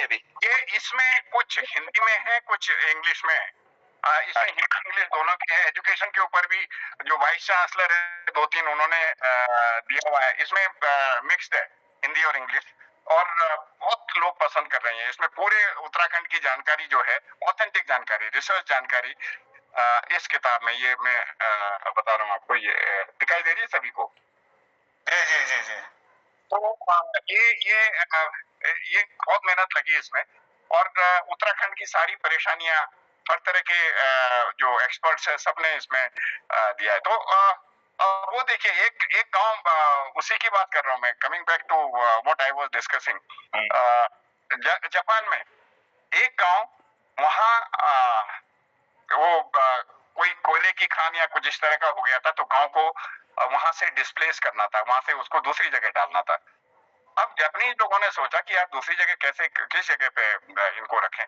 ये इसमें कुछ हिंदी में है, कुछ इंग्लिश में है। इसमें हिंदी इंग्लिश दोनों के हैं। एजुकेशन के ऊपर भी जो वाइस चांसलर है 2-3 उन्होंने दिया हुआ है। इसमें मिक्स्ड है हिंदी और इंग्लिश, और बहुत लोग पसंद कर रहे हैं। इसमें पूरे उत्तराखंड की जानकारी जो है, ऑथेंटिक जानकारी, रिसर्च जानकारी इस किताब में, ये मैं बता रहा हूँ आपको, ये दिखाई दे रही है सभी को? जी जी जी जी। तो ये बहुत मेहनत लगी इसमें, और उत्तराखंड की सारी परेशानियां, हर तरह के जो एक्सपर्ट्स हैं सबने इसमें दिया है। तो वो देखिए, एक गांव, उसी की बात कर रहा हूँ मैं, coming back to what I was discussing. Japan में एक गांव, वहां वो कोई कोयले की खान या कुछ इस तरह का हो गया था, तो गांव को वहां से डिस्प्लेस करना था, वहां से उसको दूसरी जगह डालना था। अब जापानीज लोगों ने सोचा कि यार दूसरी जगह कैसे, किस जगह पे इनको रखें।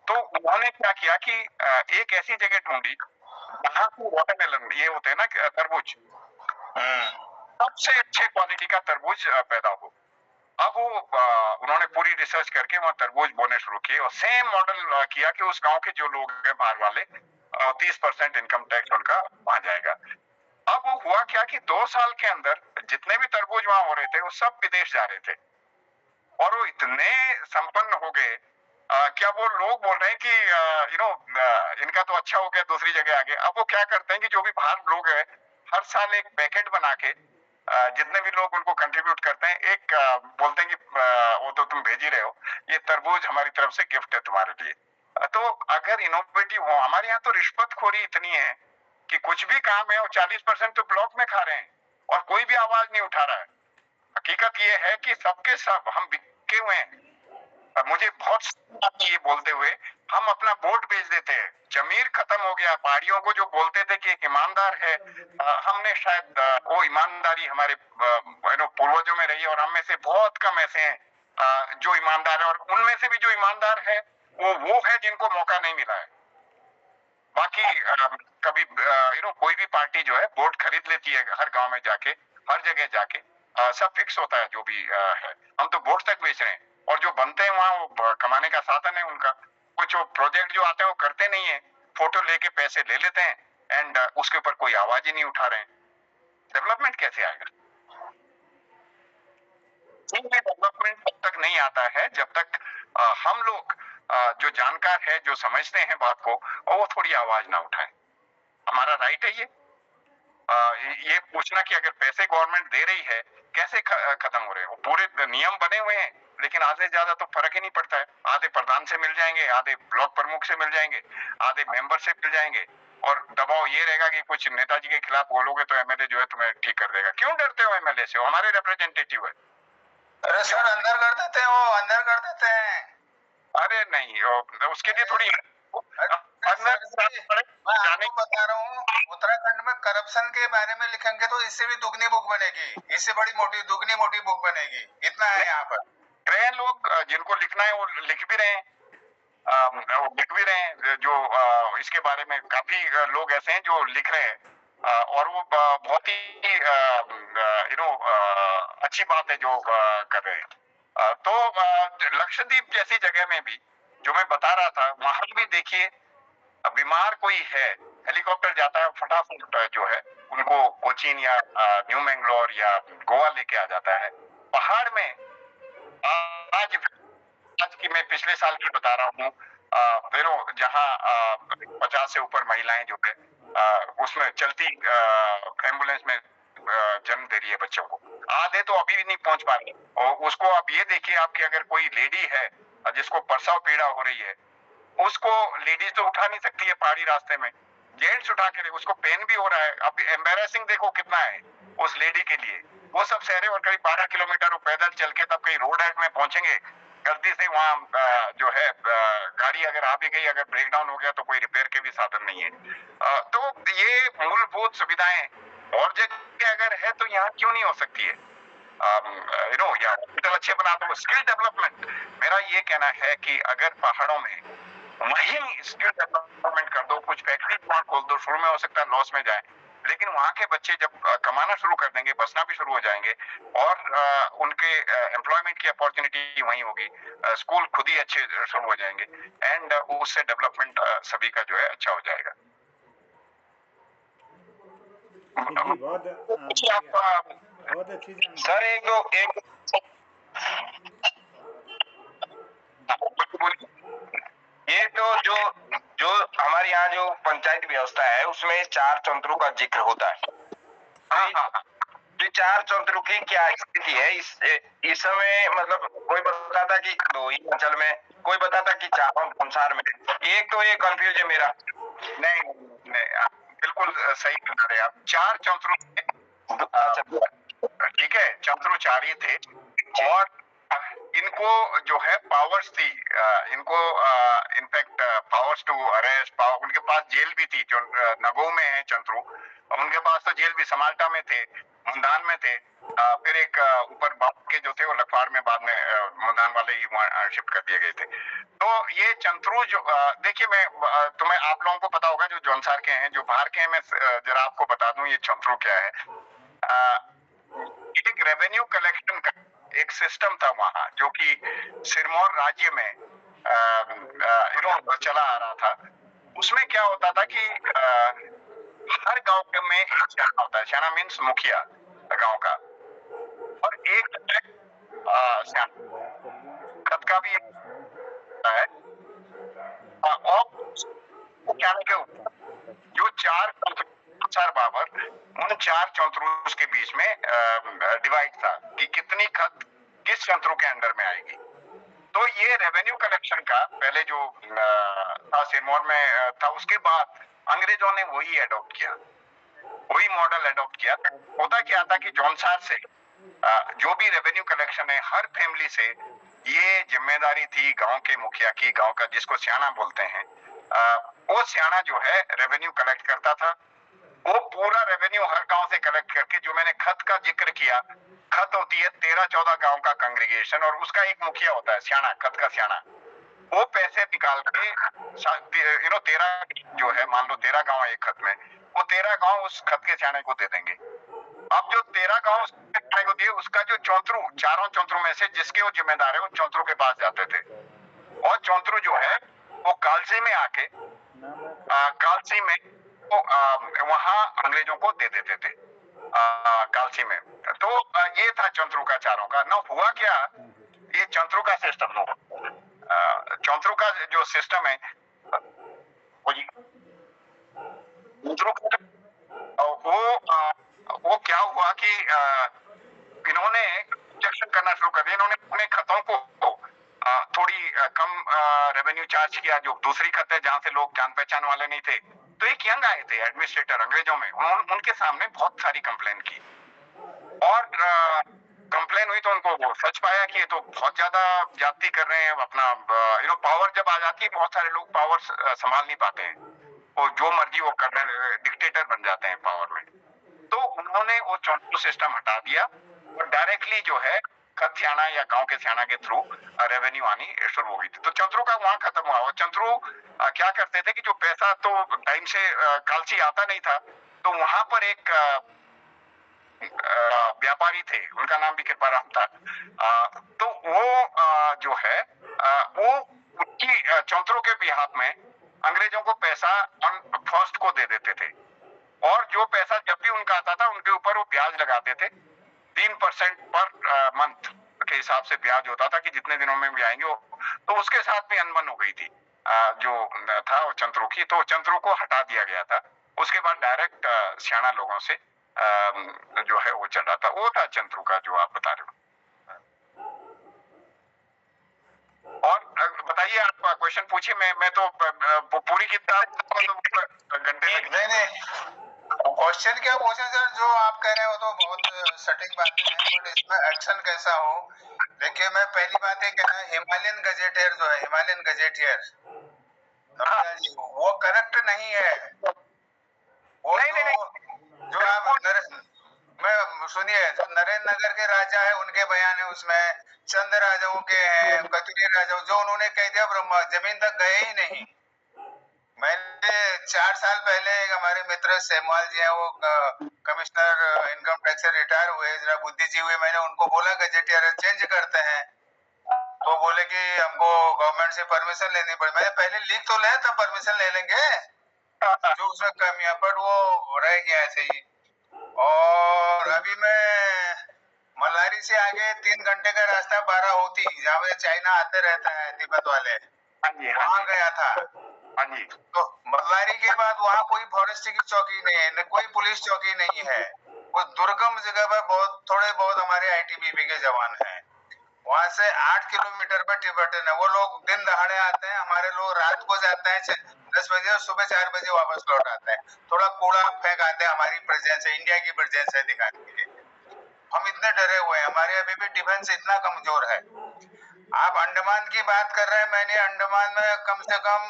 तो उन्होंने क्या किया कि एक ऐसी जगह ढूंढी जहां पे वाटरमेलन, ये होते हैं ना तरबूज, सबसे अच्छे क्वालिटी का तरबूज पैदा हो। अब वो उन्होंने पूरी रिसर्च करके वहाँ तरबूज बोने शुरू किए, और सेम मॉडल किया कि उस गांव के जो लोग हैं बाहर वाले, 30% इनकम टैक्स उनका वहां जाएगा। अब वो हुआ क्या कि 2 साल के अंदर जितने भी तरबूज वहां हो रहे थे वो सब विदेश जा रहे थे, और वो इतने संपन्न हो गए। क्या वो लोग बोल रहे हैं कि इनका तो अच्छा हो गया, दूसरी जगह आ गए। अब वो क्या करते हैं कि जो भी बाहर लोग हैं, हर साल एक पैकेट बना के जितने भी लोग उनको कंट्रीब्यूट करते हैं, एक बोलते हैं कि वो तो तुम भेज ही रहे हो, ये तरबूज हमारी तरफ से गिफ्ट है तुम्हारे लिए। तो अगर इनोवेटिव हो, हमारे यहाँ तो रिश्वतखोरी इतनी है कि कुछ भी काम है वो 40% तो ब्लॉक में खा रहे हैं, और कोई भी आवाज नहीं उठा रहा है। हकीकत ये है कि सबके सब हम बिके हुए हैं। मुझे बहुत ये बोलते हुए हम अपना वोट बेच देते हैं। जमीर खत्म हो गया। पहाड़ियों को जो बोलते थे कि एक ईमानदार है, हमने शायद वो ईमानदारी हमारे पूर्वजों में रही, और हम में से बहुत कम ऐसे हैं जो ईमानदार है, और उनमें से भी जो ईमानदार है वो है जिनको मौका नहीं मिला है। बाकी कभी कोई भी पार्टी जो है वोट खरीद लेती है, हर गांव में जाके, हर जगह जाके, सब फिक्स होता है जो भी है। हम तो वोट तक बेच रहे हैं, और जो बनते हैं वहां वो कमाने का साधन है उनका। कुछ प्रोजेक्ट जो आते हैं वो करते नहीं है, फोटो लेके पैसे ले लेते हैं, एंड उसके ऊपर कोई आवाज ही नहीं उठा रहे हैं। डेवलपमेंट कैसे आएगा? डेवलपमेंट तब तक नहीं आता है जब तक हम लोग जो जानकार है, जो समझते हैं बात को, और वो थोड़ी आवाज ना उठाए। हमारा राइट है ये पूछना कि अगर पैसे गवर्नमेंट दे रही है कैसे खत्म हो रहे हैं। पूरे नियम बने हुए हैं, लेकिन आधे ज्यादा तो फर्क ही नहीं पड़ता है। आधे प्रधान से मिल जाएंगे, आधे ब्लॉक प्रमुख से मिल जाएंगे, आधे मेंबर से मिल जाएंगे, और दबाव ये रहेगा कि कुछ नेताजी के खिलाफ बोलोगे तो एमएलए जो है तुम्हें ठीक कर देगा। क्यों डरते हो एमएलए से? वो हमारे रिप्रेजेंटेटिव है। अरे सर, अंदर कर देते हैं, वो अंदर कर देते हैं। अरे नहीं, उसके लिए थोड़ी मैं आपको बता रहा हूँ, उत्तराखंड में करप्शन के बारे में लिखेंगे तो इससे भी दुगनी बुक बनेगी, इससे बड़ी मोटी दुगनी मोटी बुक बनेगी। इतना है यहाँ पर। लोग जिनको लिखना है वो लिख भी रहे हैं, जो इसके बारे में काफी लोग ऐसे हैं जो लिख रहे हैं, और वो बहुत ही अच्छी बात है जो कर रहे हैं। तो लक्षद्वीप जैसी जगह में भी जो मैं बता रहा था, वहां भी देखिए, बीमार कोई है, हेलीकॉप्टर जाता है, फटाफट जो है उनको कोचीन या न्यू मैंगलोर या गोवा लेके आ जाता है। पहाड़ में आज आज की मैं पिछले साल की बता रहा हूँ, जहाँ 50 से ऊपर महिलाएं जो है उसमें चलती एम्बुलेंस में जन्म दे रही है बच्चों को। आधे तो अभी भी नहीं पहुंच पा रही, और उसको आप ये देखिए, आपकी अगर कोई लेडी है जिसको प्रसव पीड़ा हो रही है, उसको लेडीज तो उठा नहीं सकती है पहाड़ी रास्ते में, जेंट्स उठा के, उसको पेन भी हो रहा है। अब एम्बेरसिंग देखो कितना है उस लेडी के लिए। वो सब सहरे, और करीब 12 किलोमीटर पैदल चल के तब कहीं रोड हेड में पहुंचेंगे। गलती से वहां जो है गाड़ी अगर आ भी गई, अगर ब्रेक डाउन हो गया तो कोई रिपेयर के भी साधन नहीं है। तो ये मूलभूत सुविधाएं और जगह अगर है तो यहाँ क्यों नहीं हो सकती है? या हॉस्पिटल अच्छे बना दो। स्किल डेवलपमेंट, मेरा ये कहना है कि अगर पहाड़ों में वहीं स्किल डेवलपमेंट कर दो, कुछ फैक्ट्री वहां खोल दो, शुरू में हो सकता है लॉस में जाए, लेकिन वहां के बच्चे जब कमाना शुरू कर देंगे, बसना भी शुरू हो जाएंगे, और उनके एम्प्लॉयमेंट की अपॉर्चुनिटी वहीं होगी, स्कूल खुद ही अच्छे शुरू हो जाएंगे, एंड उससे डेवलपमेंट सभी का जो है अच्छा हो जाएगा। बहुत अच्छी सर एक ये तो जो हमारे यहाँ जो पंचायत व्यवस्था है उसमें 4 तंत्रों का जिक्र होता है। ये 4 तंत्रों की क्या स्थिति है इस समय? मतलब कोई बताता कि 2 हिमाचल में, कोई बताता कि 4 संसार में। एक तो ये कंफ्यूज है मेरा। नहीं, बिल्कुल सही बता रहे आप। 4 चंद्रू, ठीक है, चंद्रू 4 ही थे, और इनको जो है पावर्स थी, इनको इनफैक्ट पावर्स टू अरेस्ट, उनके पास जेल भी थी, जो नगो में है चंद्रू, उनके पास तो जेल भी समाल्टा में थे, मुंदान में थे, फिर एक ऊपर बाप के जो थे वो लखवाड़ में, बाद में मुंदान वाले ही वहां शिफ्ट कर दिए गए थे। तो ये चंद्रू जो देखिए, मैं तुम्हें, आप लोगों को पता होगा जो जौनसार के हैं, जो बाहर के हैं, मैं जरा आपको बता दूं ये चंद्रू क्या है। एक रेवेन्यू कलेक्शन का एक सिस्टम था वहां, जो कि सिरमौर राज्य में चला आ रहा था। उसमें क्या होता था कि हर गांव में शाना होता है, शाना मीन्स मुखिया गांव का, और एक खत का भी है, और के ऊपर जो 4 बाबर, उन 4 चौंतरूस के बीच में डिवाइड था कि कितनी खत किस चौंतरू के अंडर में आएगी। तो ये रेवेन्यू कलेक्शन का पहले जो था सिरमौर में था, उसके बाद अंग्रेजों ने वही एडॉप्ट किया, वही मॉडल एडॉप्ट किया। होता क्या था कि जौनसार से जो भी रेवेन्यू कलेक्शन है, हर फैमिली से ये जिम्मेदारी थी गांव के मुखिया की, गांव का जिसको स्याणा बोलते हैं। वो स्याणा जो है रेवेन्यू कलेक्ट करता था। वो पूरा रेवेन्यू हर गांव से कलेक्ट करके, जो मैंने खत का जिक्र किया, खत होती है 13-14 गांव का कांग्रीगेशन और उसका एक मुखिया होता है स्याणा, खत का स्याणा। वो पैसे निकाल के 13 जो है, मान लो 13 गांव एक खत में, वो 13 गांव उस खत के स्याणे को दे देंगे। अब जो 13 गांव को दिए, उसका जो चौंतरू, चारों चौंतरू में से जिसके वो जिम्मेदार है, वो चौंतरू के पास जाते थे और चौंतरू जो है वो कालसी में आके कालसी में वो वहां अंग्रेजों को दे देते थे कालसी में। तो ये था चौंतरू का चारों का। ना हुआ क्या, ये चौंतरू का सिस्टम नो, चौंतरू का जो सिस्टम है वो क्या हुआ कि इन्होंने ऑब्जेक्शन करना शुरू कर दिया। इन्होंने अपने खतों को थोड़ी कम रेवेन्यू चार्ज किया, जो दूसरी खत है जहां से लोग जान पहचान वाले नहीं थे। तो एक यंग आए थे एडमिनिस्ट्रेटर अंग्रेजों में, उन्होंने उनके सामने बहुत सारी कंप्लेन की और कंप्लेन हुई तो उनको वो सच पाया कि ये तो बहुत ज्यादा ज्यादती कर रहे हैं। अपना पावर जब आ जाती है, बहुत सारे लोग पावर संभाल नहीं पाते हैं, वो जो मर्जी वो करने, डिक्टेटर बन जाते हैं पावर में। तो उन्होंने वो चौंतरू सिस्टम हटा दिया और डायरेक्टली जो है खत स्याणा या गांव के स्याणा के थ्रू रेवेन्यू आनी शुरू हो गई थी। तो चौंतरू का वहां खत्म हुआ। और चौंतरू क्या करते थे कि जो पैसा तो टाइम से कालसी आता नहीं था, तो वहां पर एक व्यापारी थे, उनका नाम भी कृपाराम था। तो वो जो है वो उनकी चौंतरू के भी हाथ में अंग्रेजों को पैसा ऑन फर्स्ट को दे देते थे और जो पैसा जब भी उनका आता था उनके ऊपर वो ब्याज लगाते थे। 3% पर मंथ के हिसाब से ब्याज होता था कि जितने दिनों में भी आएंगे वो। तो उसके साथ भी अनबन हो गई थी जो था वो चंद्रू की। तो चंद्रू को हटा दिया गया था। उसके बाद डायरेक्ट स्याणा लोगों से जो है वो चल रहा था। वो था चंद्रू का जो आप बता रहे हो। और बताइए, आप क्वेश्चन पूछिए। मैं तो पूरी किताब तो घंटे नहीं क्वेश्चन क्या पूछे सर, जो आप कह रहे हो तो बहुत सटीक बातें हैं, बट इसमें एक्शन कैसा हो। देखिए, मैं पहली बात ये कहना, हिमालयन गजेटियर जो है, हिमालयन गजेटियर वो करेक्ट नहीं है। वो नहीं। जो आप मैं सुनिए, जो नरेंद्र नगर के राजा है उनके बयान है, उसमें चंद राजाओं के हैं, कतुरी राजाओं, जो उन्होंने कह दिया ब्रह्मा जमीन तक गए ही नहीं। मैंने 4 साल पहले हमारे मित्र सेमवाल जी हैं, वो कमिश्नर इनकम टैक्स से रिटायर हुए, जरा बुद्धिजीवी हुए, मैंने उनको बोला गजेटियर चेंज करते हैं, तो बोले कि हमको गवर्नमेंट से परमिशन लेनी पड़ी। मैंने पहले लिख तो ले, तब परमिशन ले लेंगे जो उसमें कमियां, बट वो रह गया ऐसे ही। और अभी मैं मल्लारी से आगे 3 घंटे का रास्ता 12 होती, जहाँ पे चाइना आते रहता है तिब्बत वाले, वहां गया था। तो मल्लारी के बाद वहाँ कोई फॉरेस्ट्री की चौकी नहीं है, न कोई पुलिस चौकी नहीं है। कुछ दुर्गम जगह पर थोड़े बहुत हमारे आईटीबीपी के जवान हैं। वहां से 8 किलोमीटर पर टिबेटन है। वो लोग दिन दहाड़े आते हैं, हमारे लोग रात को जाते हैं 10 बजे और सुबह 4 बजे वापस लौट आते हैं। थोड़ा कूड़ा फेंक आते हैं, हमारी प्रेजेंस है, इंडिया की प्रेजेंस है दिखाने के लिए। हम इतने डरे हुए हैं, हमारे अभी भी डिफेंस इतना कमजोर है। आप अंडमान की बात कर रहे हैं, मैंने अंडमान में कम से कम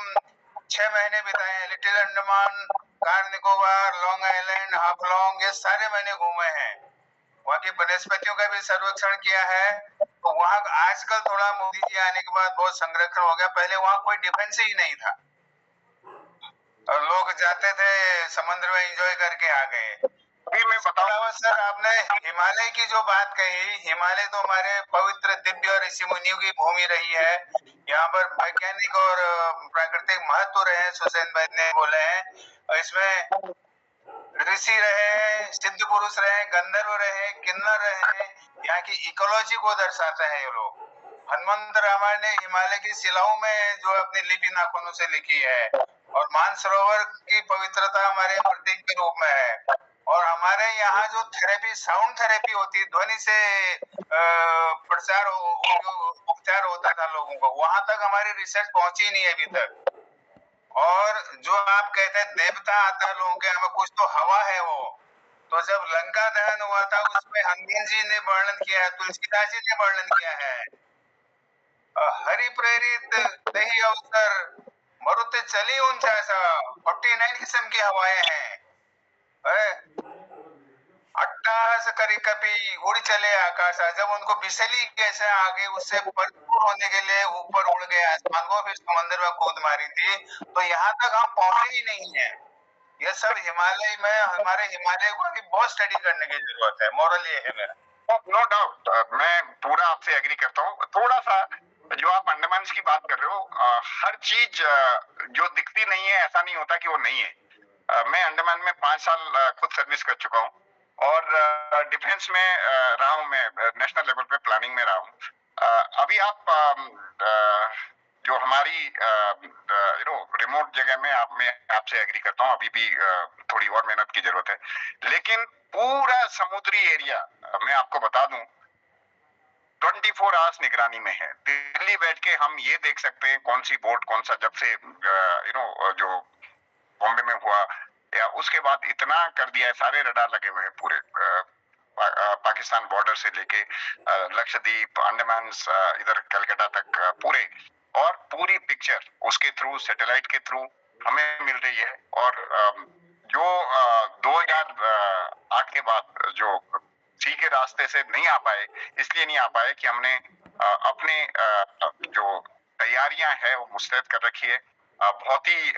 6 महीने बिताए हैं। Little Andaman, car Nicobar, long island, Haflong, ये सारे मैंने घूमे हैं। वहाँ की वनस्पतियों का भी सर्वेक्षण किया है। तो वहाँ आजकल थोड़ा मोदी जी आने के बाद बहुत संरक्षण हो गया, पहले वहाँ कोई डिफेंस ही नहीं था और लोग जाते थे समुद्र में एंजॉय करके आ गए। अभी मैं बताऊं सर, आपने हिमालय की जो बात कही, हिमालय तो हमारे पवित्र दिव्य और ऋषि मुनियों की भूमि रही है। यहाँ पर वैज्ञानिक और प्राकृतिक महत्व रहे, सुसेन भाई ने बोले हैं। इसमें ऋषि रहे, सिद्ध पुरुष रहे, गंधर्व रहे, किन्नर रहे, यहाँ की इकोलॉजी को दर्शाते हैं ये लोग। हनुमंत रामायण ने हिमालय की शिलाओं में जो अपनी लिपि नाखूनों से लिखी है, और मानसरोवर की पवित्रता हमारे प्रतीक के रूप में है। और हमारे यहाँ जो थेरेपी, साउंड थेरेपी होती, ध्वनि से प्रचार उपचार होता था लोगों को, वहां तक हमारी रिसर्च पहुंची नहीं है अभी तक। और जो आप कहते हैं देवता आता है लोगों के, हमें कुछ तो हवा है वो। तो जब लंका दहन हुआ था, उसमें हनुमान जी ने वर्णन किया है, तुलसीदास जी ने वर्णन किया है हरि प्रेरित नहीं अवसर मरुत चली उनचासा 49 किस्म की हवाएं हैं। अट्टहास करी कभी उड़ चले आकाश, जब उनको बिसली कैसे आगे उससे भरपूर होने के लिए ऊपर उड़ गए आसमान को, फिर समंदर में कूद मारी थी, तो यहाँ तक हम पहुंचे ही नहीं है। ये सब हिमालय में, हमारे हिमालय को अभी बहुत स्टडी करने की जरूरत है। मोरल ये है मेरा। नो डाउट, मैं पूरा आपसे एग्री करता हूँ। थोड़ा सा जो आप अंडमान की बात कर रहे हो, हर चीज जो दिखती नहीं है ऐसा नहीं होता कि वो नहीं है। मैं अंडमान में 5 साल खुद सर्विस कर चुका हूँ और डिफेंस में रहा हूँ, मैं नेशनल लेवल पे प्लानिंग में रहा हूँ। अभी आप जो हमारी रिमोट जगह में मैं आपसे एग्री करता हूँ, अभी भी थोड़ी और मेहनत की जरूरत है, लेकिन पूरा समुद्री एरिया मैं आपको बता दूं 24 आवर्स निगरानी में है। दिल्ली बैठ के हम ये देख सकते हैं कौन सी बोट कौन सा, जब से जो बॉम्बे में हुआ या उसके बाद इतना कर दिया है, सारे रडार लगे हुए हैं पूरे पाकिस्तान बॉर्डर से लेके लक्षद्वीप, अंडमान, इधर कलकत्ता तक पूरे, और पूरी पिक्चर उसके थ्रू, सैटेलाइट के थ्रू हमें मिल रही है। और जो 2008 के बाद जो सी के रास्ते से नहीं आ पाए, इसलिए नहीं आ पाए कि हमने अपने जो तैयारियां है वो मुस्तैद कर रखी है। बहुत ही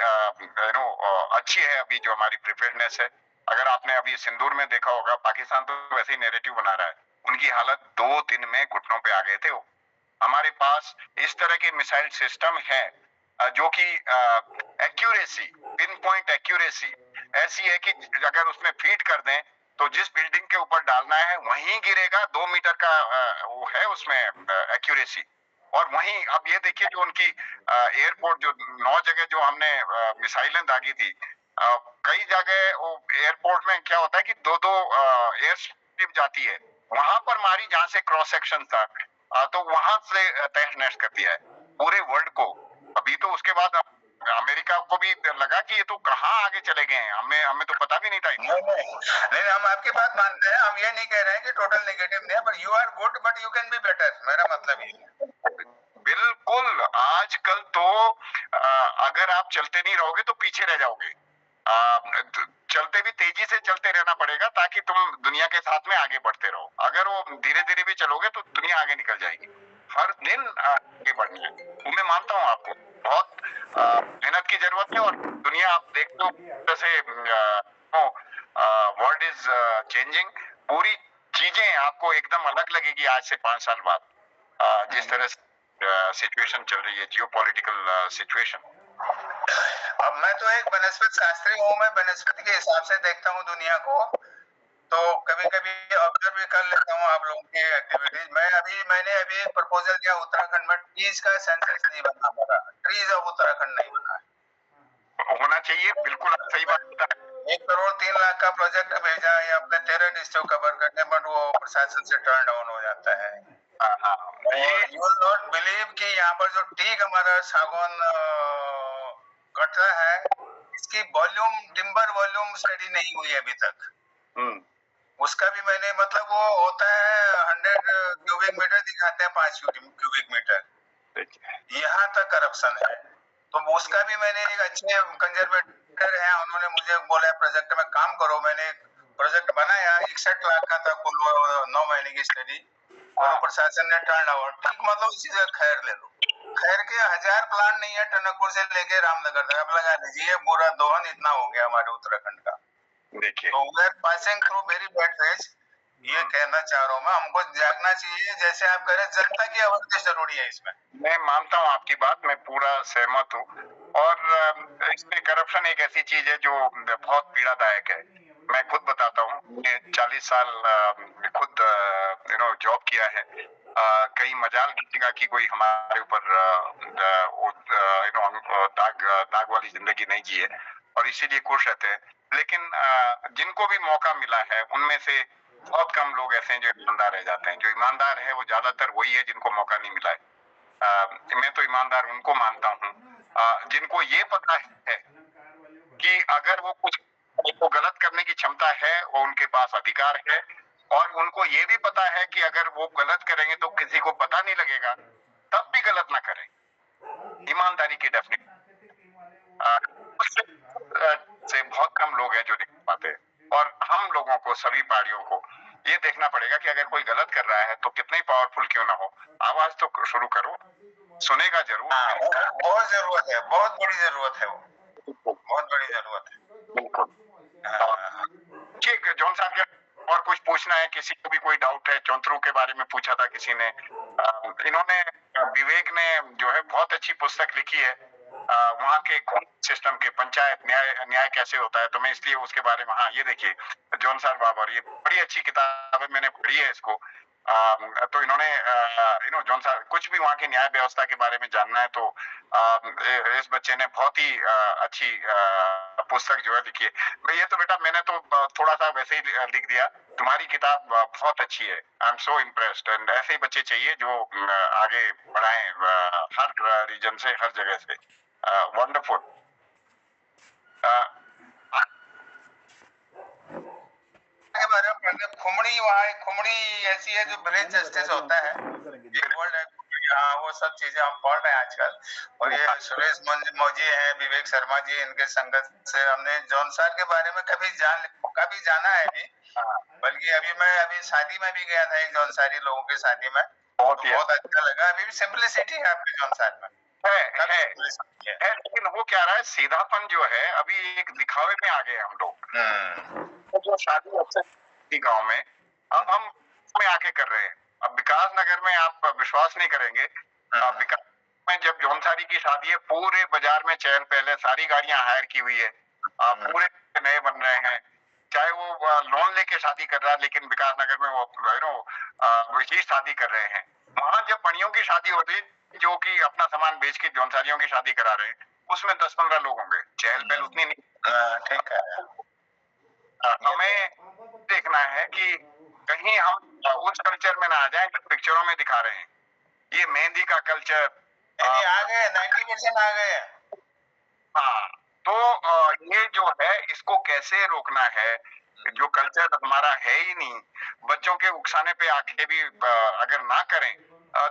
अच्छी है अभी जो हमारी प्रिपेयर्डनेस है। अगर आपने अभी सिंदूर में देखा होगा, पाकिस्तान तो वैसे ही नैरेटिव बना रहा है, उनकी हालत 2 दिन में घुटनों पे आ गए थे वो। हमारे पास इस तरह के मिसाइल सिस्टम है जो कि एक्यूरेसी, पिन पॉइंट एक्यूरेसी ऐसी है कि अगर उसमें फीड कर दें तो जिस बिल्डिंग के ऊपर डालना है वहीं गिरेगा। 2 मीटर का वो है उसमें एक्यूरेसी। और वहीं अब ये देखिए जो उनकी एयरपोर्ट, जो 9 जगह जो हमने मिसाइलें दागी थी, कई जगह वो एयरपोर्ट में क्या होता है कि 2-2 एयर स्ट्रिप जाती है, वहां पर मारी जहां से क्रॉस सेक्शन था, तो वहां से तहस नहस कर दिया है पूरे वर्ल्ड को। अभी तो उसके बाद अमेरिका को भी लगा कि ये तो कहाँ आगे चले गए हैं, हमें तो पता भी नहीं था। नहीं, हम आपकी बात मानते हैं, हम ये नहीं कह रहे हैं कि टोटल नेगेटिव नहीं है, but you are good but you can be better, मेरा मतलब ये है। बिल्कुल, आजकल तो अगर आप चलते नहीं रहोगे तो पीछे रह जाओगे। चलते भी तेजी से चलते रहना पड़ेगा ताकि तुम दुनिया के साथ में आगे बढ़ते रहो। अगर वो धीरे धीरे भी चलोगे तो दुनिया आगे निकल जाएगी। हर दिन आगे बढ़ना है। मैं मानता हूँ आपको बहुत मेहनत की जरूरत है, और दुनिया आप देखते हो जैसे वर्ल्ड इज चेंजिंग। पूरी चीजें आपको एकदम अलग लगेगी आज से 5 साल बाद, जिस तरह से सिचुएशन चल रही है, जियोपॉलिटिकल सिचुएशन। अब मैं तो एक वनस्पति शास्त्री हूँ, मैं वनस्पति के हिसाब से देखता हूँ दुनिया को, तो कभी कभी ऑब्जर्व भी कर लेता हूँ आप लोगों की एक्टिविटीज। मैंने अभी एक प्रपोजल किया उत्तराखंड में, ट्रीज का सेंसस नहीं बना, मेरा ट्रीज ऑफ उत्तराखंड नहीं बना होना चाहिए। बिल्कुल सही बात है। 1 करोड़ 3 लाख का प्रोजेक्ट भेजा है अपने 13 डिस्ट्रिक्ट कवर करने, बट वो प्रशासन से टर्न डाउन हो जाता है। यू विल नॉट बिलीव कि यहाँ पर जो टीक हमारा सागौन कटरा है, इसकी वॉल्यूम, टिम्बर वॉल्यूम स्टडी नहीं हुई अभी तक। उसका भी मैंने, मतलब वो होता है 100 क्यूबिक मीटर दिखाते हैं, 5 क्यूबिक मीटर, यहाँ तक करप्शन है। तो उसका भी मैंने एक अच्छे कंजर्वेटर है, उन्होंने मुझे बोला प्रोजेक्ट में काम करो। मैंने प्रोजेक्ट बनाया, 61 लाख का था कुल, 9 महीने की स्टडी, और प्रशासन ने टर्न आउट। ठीक, मतलब इसी से खैर ले लो, खैर के 1000 प्लांट नहीं है टनकपुर से लेके रामनगर तक, अब लगा लीजिए पूरा दोहन इतना हो गया हमारे उत्तराखंड का। देखिए, तो we are passing through very bad phase. ये कहना चाह रहा हूँ मैं, हमको जागना चाहिए, जैसे आप कह रहे हैं, जनता की अवेयरनेस जरूरी है इसमें। मैं मानता हूँ आपकी बात, मैं पूरा सहमत हूँ। और इसमें करप्शन एक ऐसी चीज है जो बहुत पीड़ादायक है। मैं खुद बताता हूँ, मैंने 40 साल खुद जॉब किया है। कई मजाल किसी का कि कोई हमारे ऊपर दाग वाली जिंदगी नहीं जी है, और इसीलिए खुश रहते हैं। लेकिन जिनको भी मौका मिला है उनमें से बहुत कम लोग ऐसे हैं जो ईमानदार रह जाते हैं। जो ईमानदार है वो ज्यादातर वही है जिनको मौका नहीं मिला है। मैं तो ईमानदार उनको मानता हूँ जिनको ये पता है कि अगर वो कुछ को गलत करने की क्षमता है, वो उनके पास अधिकार है, और उनको ये भी पता है कि अगर वो गलत करेंगे तो किसी को पता नहीं लगेगा, तब भी गलत ना करें, ईमानदारी की डेफिनेशन से बहुत कम लोग हैं जो देख पाते हैं। और हम लोगों को, सभी पार्टियों को ये देखना पड़ेगा कि अगर कोई गलत कर रहा है तो कितने पावरफुल क्यों ना हो, आवाज तो शुरू करो, सुनेगा जरूर। बहुत जरूरत है, बहुत बड़ी जरूरत है, वो बहुत बड़ी जरूरत है। बिल्कुल। जॉन साहब क्या और कुछ पूछना है? किसी को भी कोई डाउट है? चौंतरू के बारे में पूछा था किसी ने। इन्होंने, विवेक ने जो है बहुत अच्छी पुस्तक लिखी है वहाँ के सिस्टम के, पंचायत न्याय कैसे होता है। तो मैं इसलिए उसके बारे में, हाँ ये देखिए जॉन साहब बाबर, ये बड़ी अच्छी किताब है, मैंने पढ़ी है इसको। तो इन्होंने जॉन साहब कुछ भी वहाँ की न्याय व्यवस्था के बारे में जानना है तो इस बच्चे ने बहुत ही अच्छी पुस्तक जो है लिखी है। ये तो बेटा मैंने तो थोड़ा सा वैसे ही लिख दिया, तुम्हारी किताब बहुत अच्छी है। I am so impressed. And ऐसे ही बच्चे चाहिए जो आगे बढ़ाएं हर रीजन से, हर जगह से। वंडरफुल। के बारे में पढ़ने, खुमड़ी, वहाँ एक खुमड़ी ऐसी है जो विलेज जस्टिस होता है, हाँ वो सब चीजें हम पढ़ रहे हैं आजकल। और ये सुरेश मौजी हैं, विवेक शर्मा जी, इनके संगत से हमने जॉन साहब के बारे में काफी जाना है भी। बल्कि अभी शादी में भी गया था, एक जॉनसारी लोगों की शादी में, तो बहुत अच्छा लगा। अभी भी सिंपलिसिटी है आपके जॉन साहब में है, लेकिन वो क्या रहा है, सीधापन जो है अभी एक दिखावे में आ गए हम लोग। जो शादी अक्सर गांव में, अब हम में आके कर रहे हैं। अब विकास नगर में आप विश्वास नहीं करेंगे, विकास में जब जौनसारी की शादी है, पूरे बाजार में चहल पहल है, सारी गाड़ियां हायर की हुई है, पूरे नए बन रहे हैं। चाहे वो लोन लेके शादी कर रहा है, लेकिन विकास नगर में वो ही शादी कर रहे हैं। वहां जब बड़ियों की शादी होती जो कि अपना सामान बेच के जौनसारियों की शादी करा रहे हैं, उसमें 10-15 लोग होंगे, चहल पहल उतनी नहीं। ठीक है। हमें देखना है कि कहीं हम उस कल्चर में ना आ जाए जो पिक्चरों में दिखा रहे हैं। ये मेहंदी का कल्चर आ गए, 90% आ गए। हाँ, तो ये जो है इसको कैसे रोकना है, जो कल्चर हमारा है ही नहीं, बच्चों के उकसाने पे आके भी अगर ना करें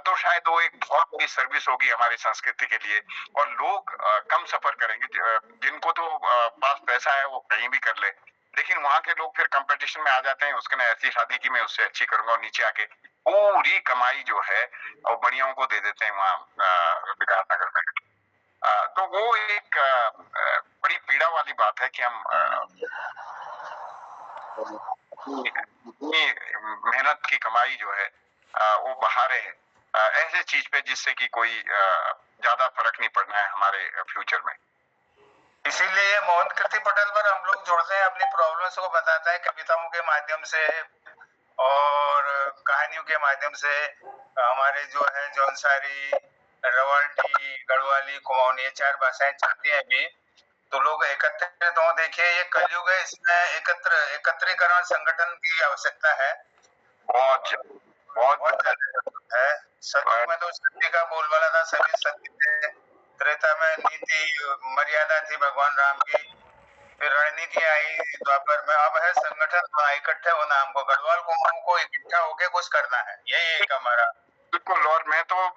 तो शायद वो एक बहुत बड़ी सर्विस होगी हमारी संस्कृति के लिए। और लोग कम सफर करेंगे, जिनको तो पास पैसा है वो कहीं भी कर ले, लेकिन वहां के लोग फिर कंपटीशन में आ जाते हैं, उसने ऐसी शादी की मैं उससे अच्छी करूंगा, और नीचे आके पूरी कमाई जो है और बढ़ियाओं को दे देते हैं वहाँ विकास नगर में। तो वो एक बड़ी पीड़ा वाली बात है कि हम मेहनत की कमाई जो है वो बहा रहे हैं ऐसे चीज पे जिससे कि कोई ज्यादा फर्क नहीं पड़ना है हमारे फ्यूचर में। इसीलिए मोहन कीर्ति पटेल पर हम लोग जुड़ते हैं, अपनी प्रॉब्लम्स को बताता है कविताओं के माध्यम से और कहानियों के माध्यम से। हमारे जो है जौनसारी, रवाल्टी, गढ़वाली, कुमाऊनी, ये 4 भाषाएं चलती हैं अभी। तो लोग एकत्रित हो, देखिए ये कलयुग है, इसमें एकत्रीकरण संगठन की आवश्यकता है। बहुत है। सत्य में तो सत्य का बोलबाला था, सभी सत्य थे। त्रेता में नीति मर्यादा थी भगवान राम की, फिर रणनीति आई द्वापर में, अब है संगठन, इकट्ठे होना। हमको गढ़वाल कुमाऊं को इकट्ठा होके कुछ करना है, यही एक हमारा। बिल्कुल। और मैं तो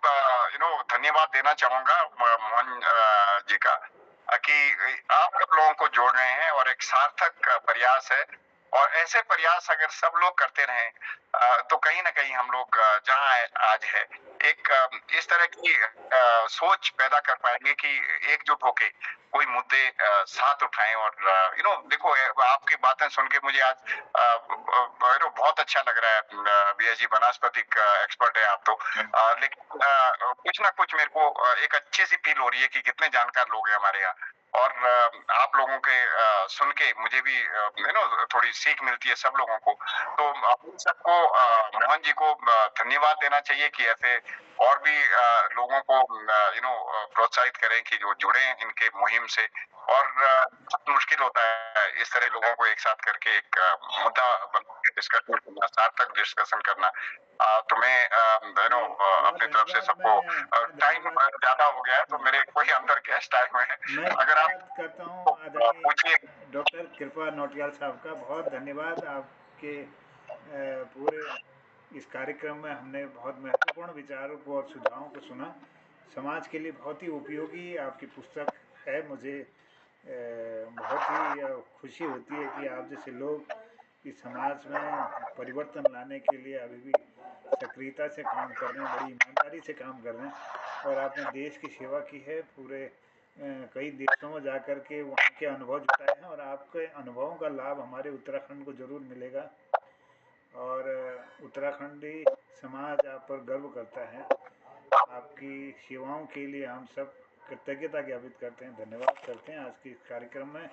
धन्यवाद देना चाहूंगा मोहन जी का कि आप सब लोगों को जोड़ रहे हैं और एक सार्थक प्रयास है। और ऐसे प्रयास अगर सब लोग करते रहें तो कहीं ना कहीं हम लोग जहाँ आज है एक इस तरह की सोच पैदा कर पाएंगे कि एकजुट होके कोई मुद्दे साथ उठाएं। और देखो आपकी बातें सुन के मुझे आज बहुत अच्छा लग रहा है। बीएस जी वनस्पतिक एक्सपर्ट है आप तो, लेकिन कुछ ना कुछ मेरे को एक अच्छी सी फील हो रही है कि कितने जानकार लोग हैं हमारे यहाँ। और आप लोगों के सुन के मुझे भी थोड़ी सीख मिलती है सब लोगों को। तो हम सबको मोहन जी को धन्यवाद देना चाहिए कि ऐसे और भी लोगों को प्रोत्साहित करें कि जो जुड़े इनके मुहिम से। और बहुत मुश्किल होता है इस तरह लोगों को एक साथ करके एक मुद्दा डिस्कशन करना, सार्थक डिस्कशन करना। तो मैं अपनी तरफ से सबको, टाइम ज्यादा हो गया है तो मेरे कोई अंदर गेस्ट आए हुए हैं, अगर आप करता हूँ पूछिए। डॉक्टर कृपा नौटियाल साहब का बहुत धन्यवाद। आपके पूरे इस कार्यक्रम में हमने बहुत महत्वपूर्ण विचारों को और सुझावों को सुना। समाज के लिए बहुत ही उपयोगी आपकी पुस्तक है। मुझे बहुत ही खुशी होती है कि आप जैसे लोग इस समाज में परिवर्तन लाने के लिए अभी भी सक्रियता से काम कर रहे हैं, बड़ी ईमानदारी से काम कर रहे हैं। और आपने देश की सेवा की है, पूरे कई देशों में जा कर के वहाँ के अनुभव जुटाए हैं, और आपके अनुभवों का लाभ हमारे उत्तराखंड को ज़रूर मिलेगा। और उत्तराखंडी समाज आप पर गर्व करता है। आपकी सेवाओं के लिए हम सब कृतज्ञता ज्ञापित करते हैं, धन्यवाद करते हैं। आज के इस कार्यक्रम में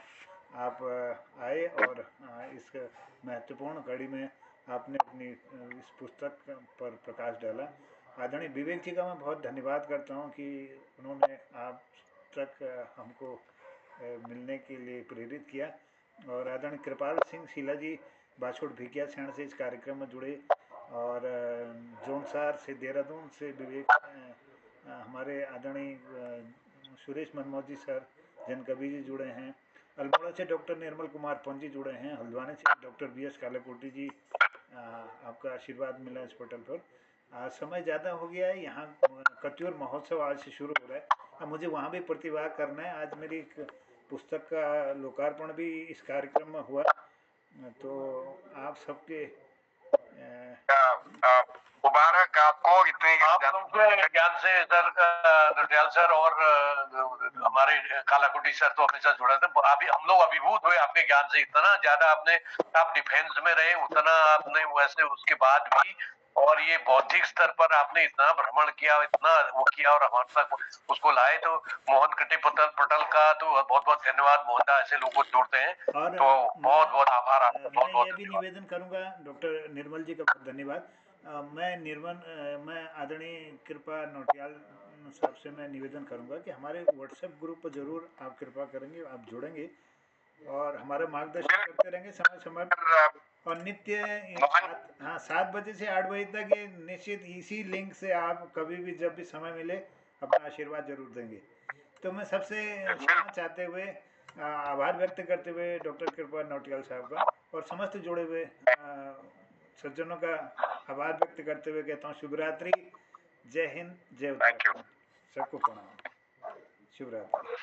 आप आए और इस महत्वपूर्ण कड़ी में आपने अपनी इस पुस्तक पर प्रकाश डाला। आदरणीय विवेक जी का मैं बहुत धन्यवाद करता हूं कि उन्होंने आप तक हमको मिलने के लिए प्रेरित किया। और आदरणीय कृपाल सिंह शीला जी बाछुड़ भिकिया क्षण से इस कार्यक्रम में जुड़े, और जोनसार से देहरादून से विवेक हमारे आदरणीय सुरेश मनमोजी सर जनकवि जी जुड़े हैं। अल्मोड़ा से डॉक्टर निर्मल कुमार पंजी जुड़े हैं। हल्द्वानी से डॉक्टर BS कालाकोटी जी, आपका आशीर्वाद मिला इस पोर्टल पर। आज समय ज़्यादा हो गया है, यहाँ कत्यूर महोत्सव आज से शुरू हो रहा है। अब मुझे वहाँ भी प्रतिभाग करना है। आज मेरी एक पुस्तक का लोकार्पण भी इस कार्यक्रम में हुआ, तो आप सबके मुबारक आपको इतने आप लोग के ज्ञान से सर नटियाल सर और हमारे कालाकोटी सर तो हमेशा जुड़े थे। अभी हम लोग अभिभूत हुए आपके ज्ञान से। इतना ज्यादा आपने, आप डिफेंस में रहे, उतना आपने वैसे उसके बाद भी, और ये बौद्धिक स्तर पर आपने इतना भ्रमण किया, इतना वो किया और हमारे तक उसको लाए। तो मोहन कटी पटल का तो बहुत बहुत धन्यवाद। मोहनदा ऐसे लोग को जोड़ते हैं, और तो बहुत बहुत आभार आपका। बहुत मैं बहुत ये भी निवेदन करूंगा, डॉक्टर निर्मल जी का बहुत धन्यवाद। मैं आदरणीय कृपा नौटियाल साहब से मैं निवेदन करूंगा कि हमारे व्हाट्सएप ग्रुप पर जरूर आप कृपा करेंगे, आप जुड़ेंगे और हमारा मार्गदर्शन करते रहेंगे समय समय पर। और नित्य 7 बजे से 8 बजे तक ये निश्चित इसी लिंक से आप कभी भी जब भी समय मिले अपना आशीर्वाद जरूर देंगे। तो मैं सबसे क्षमा चाहते हुए, आभार व्यक्त करते हुए डॉक्टर कृपा नौटियाल साहब का और समस्त जुड़े हुए सज्जनों का आभार व्यक्त करते हुए कहता हूँ शुभ रात्रि, जय हिंद, जय उत्तराखंड, सबको प्रणाम, शुभ रात्रि।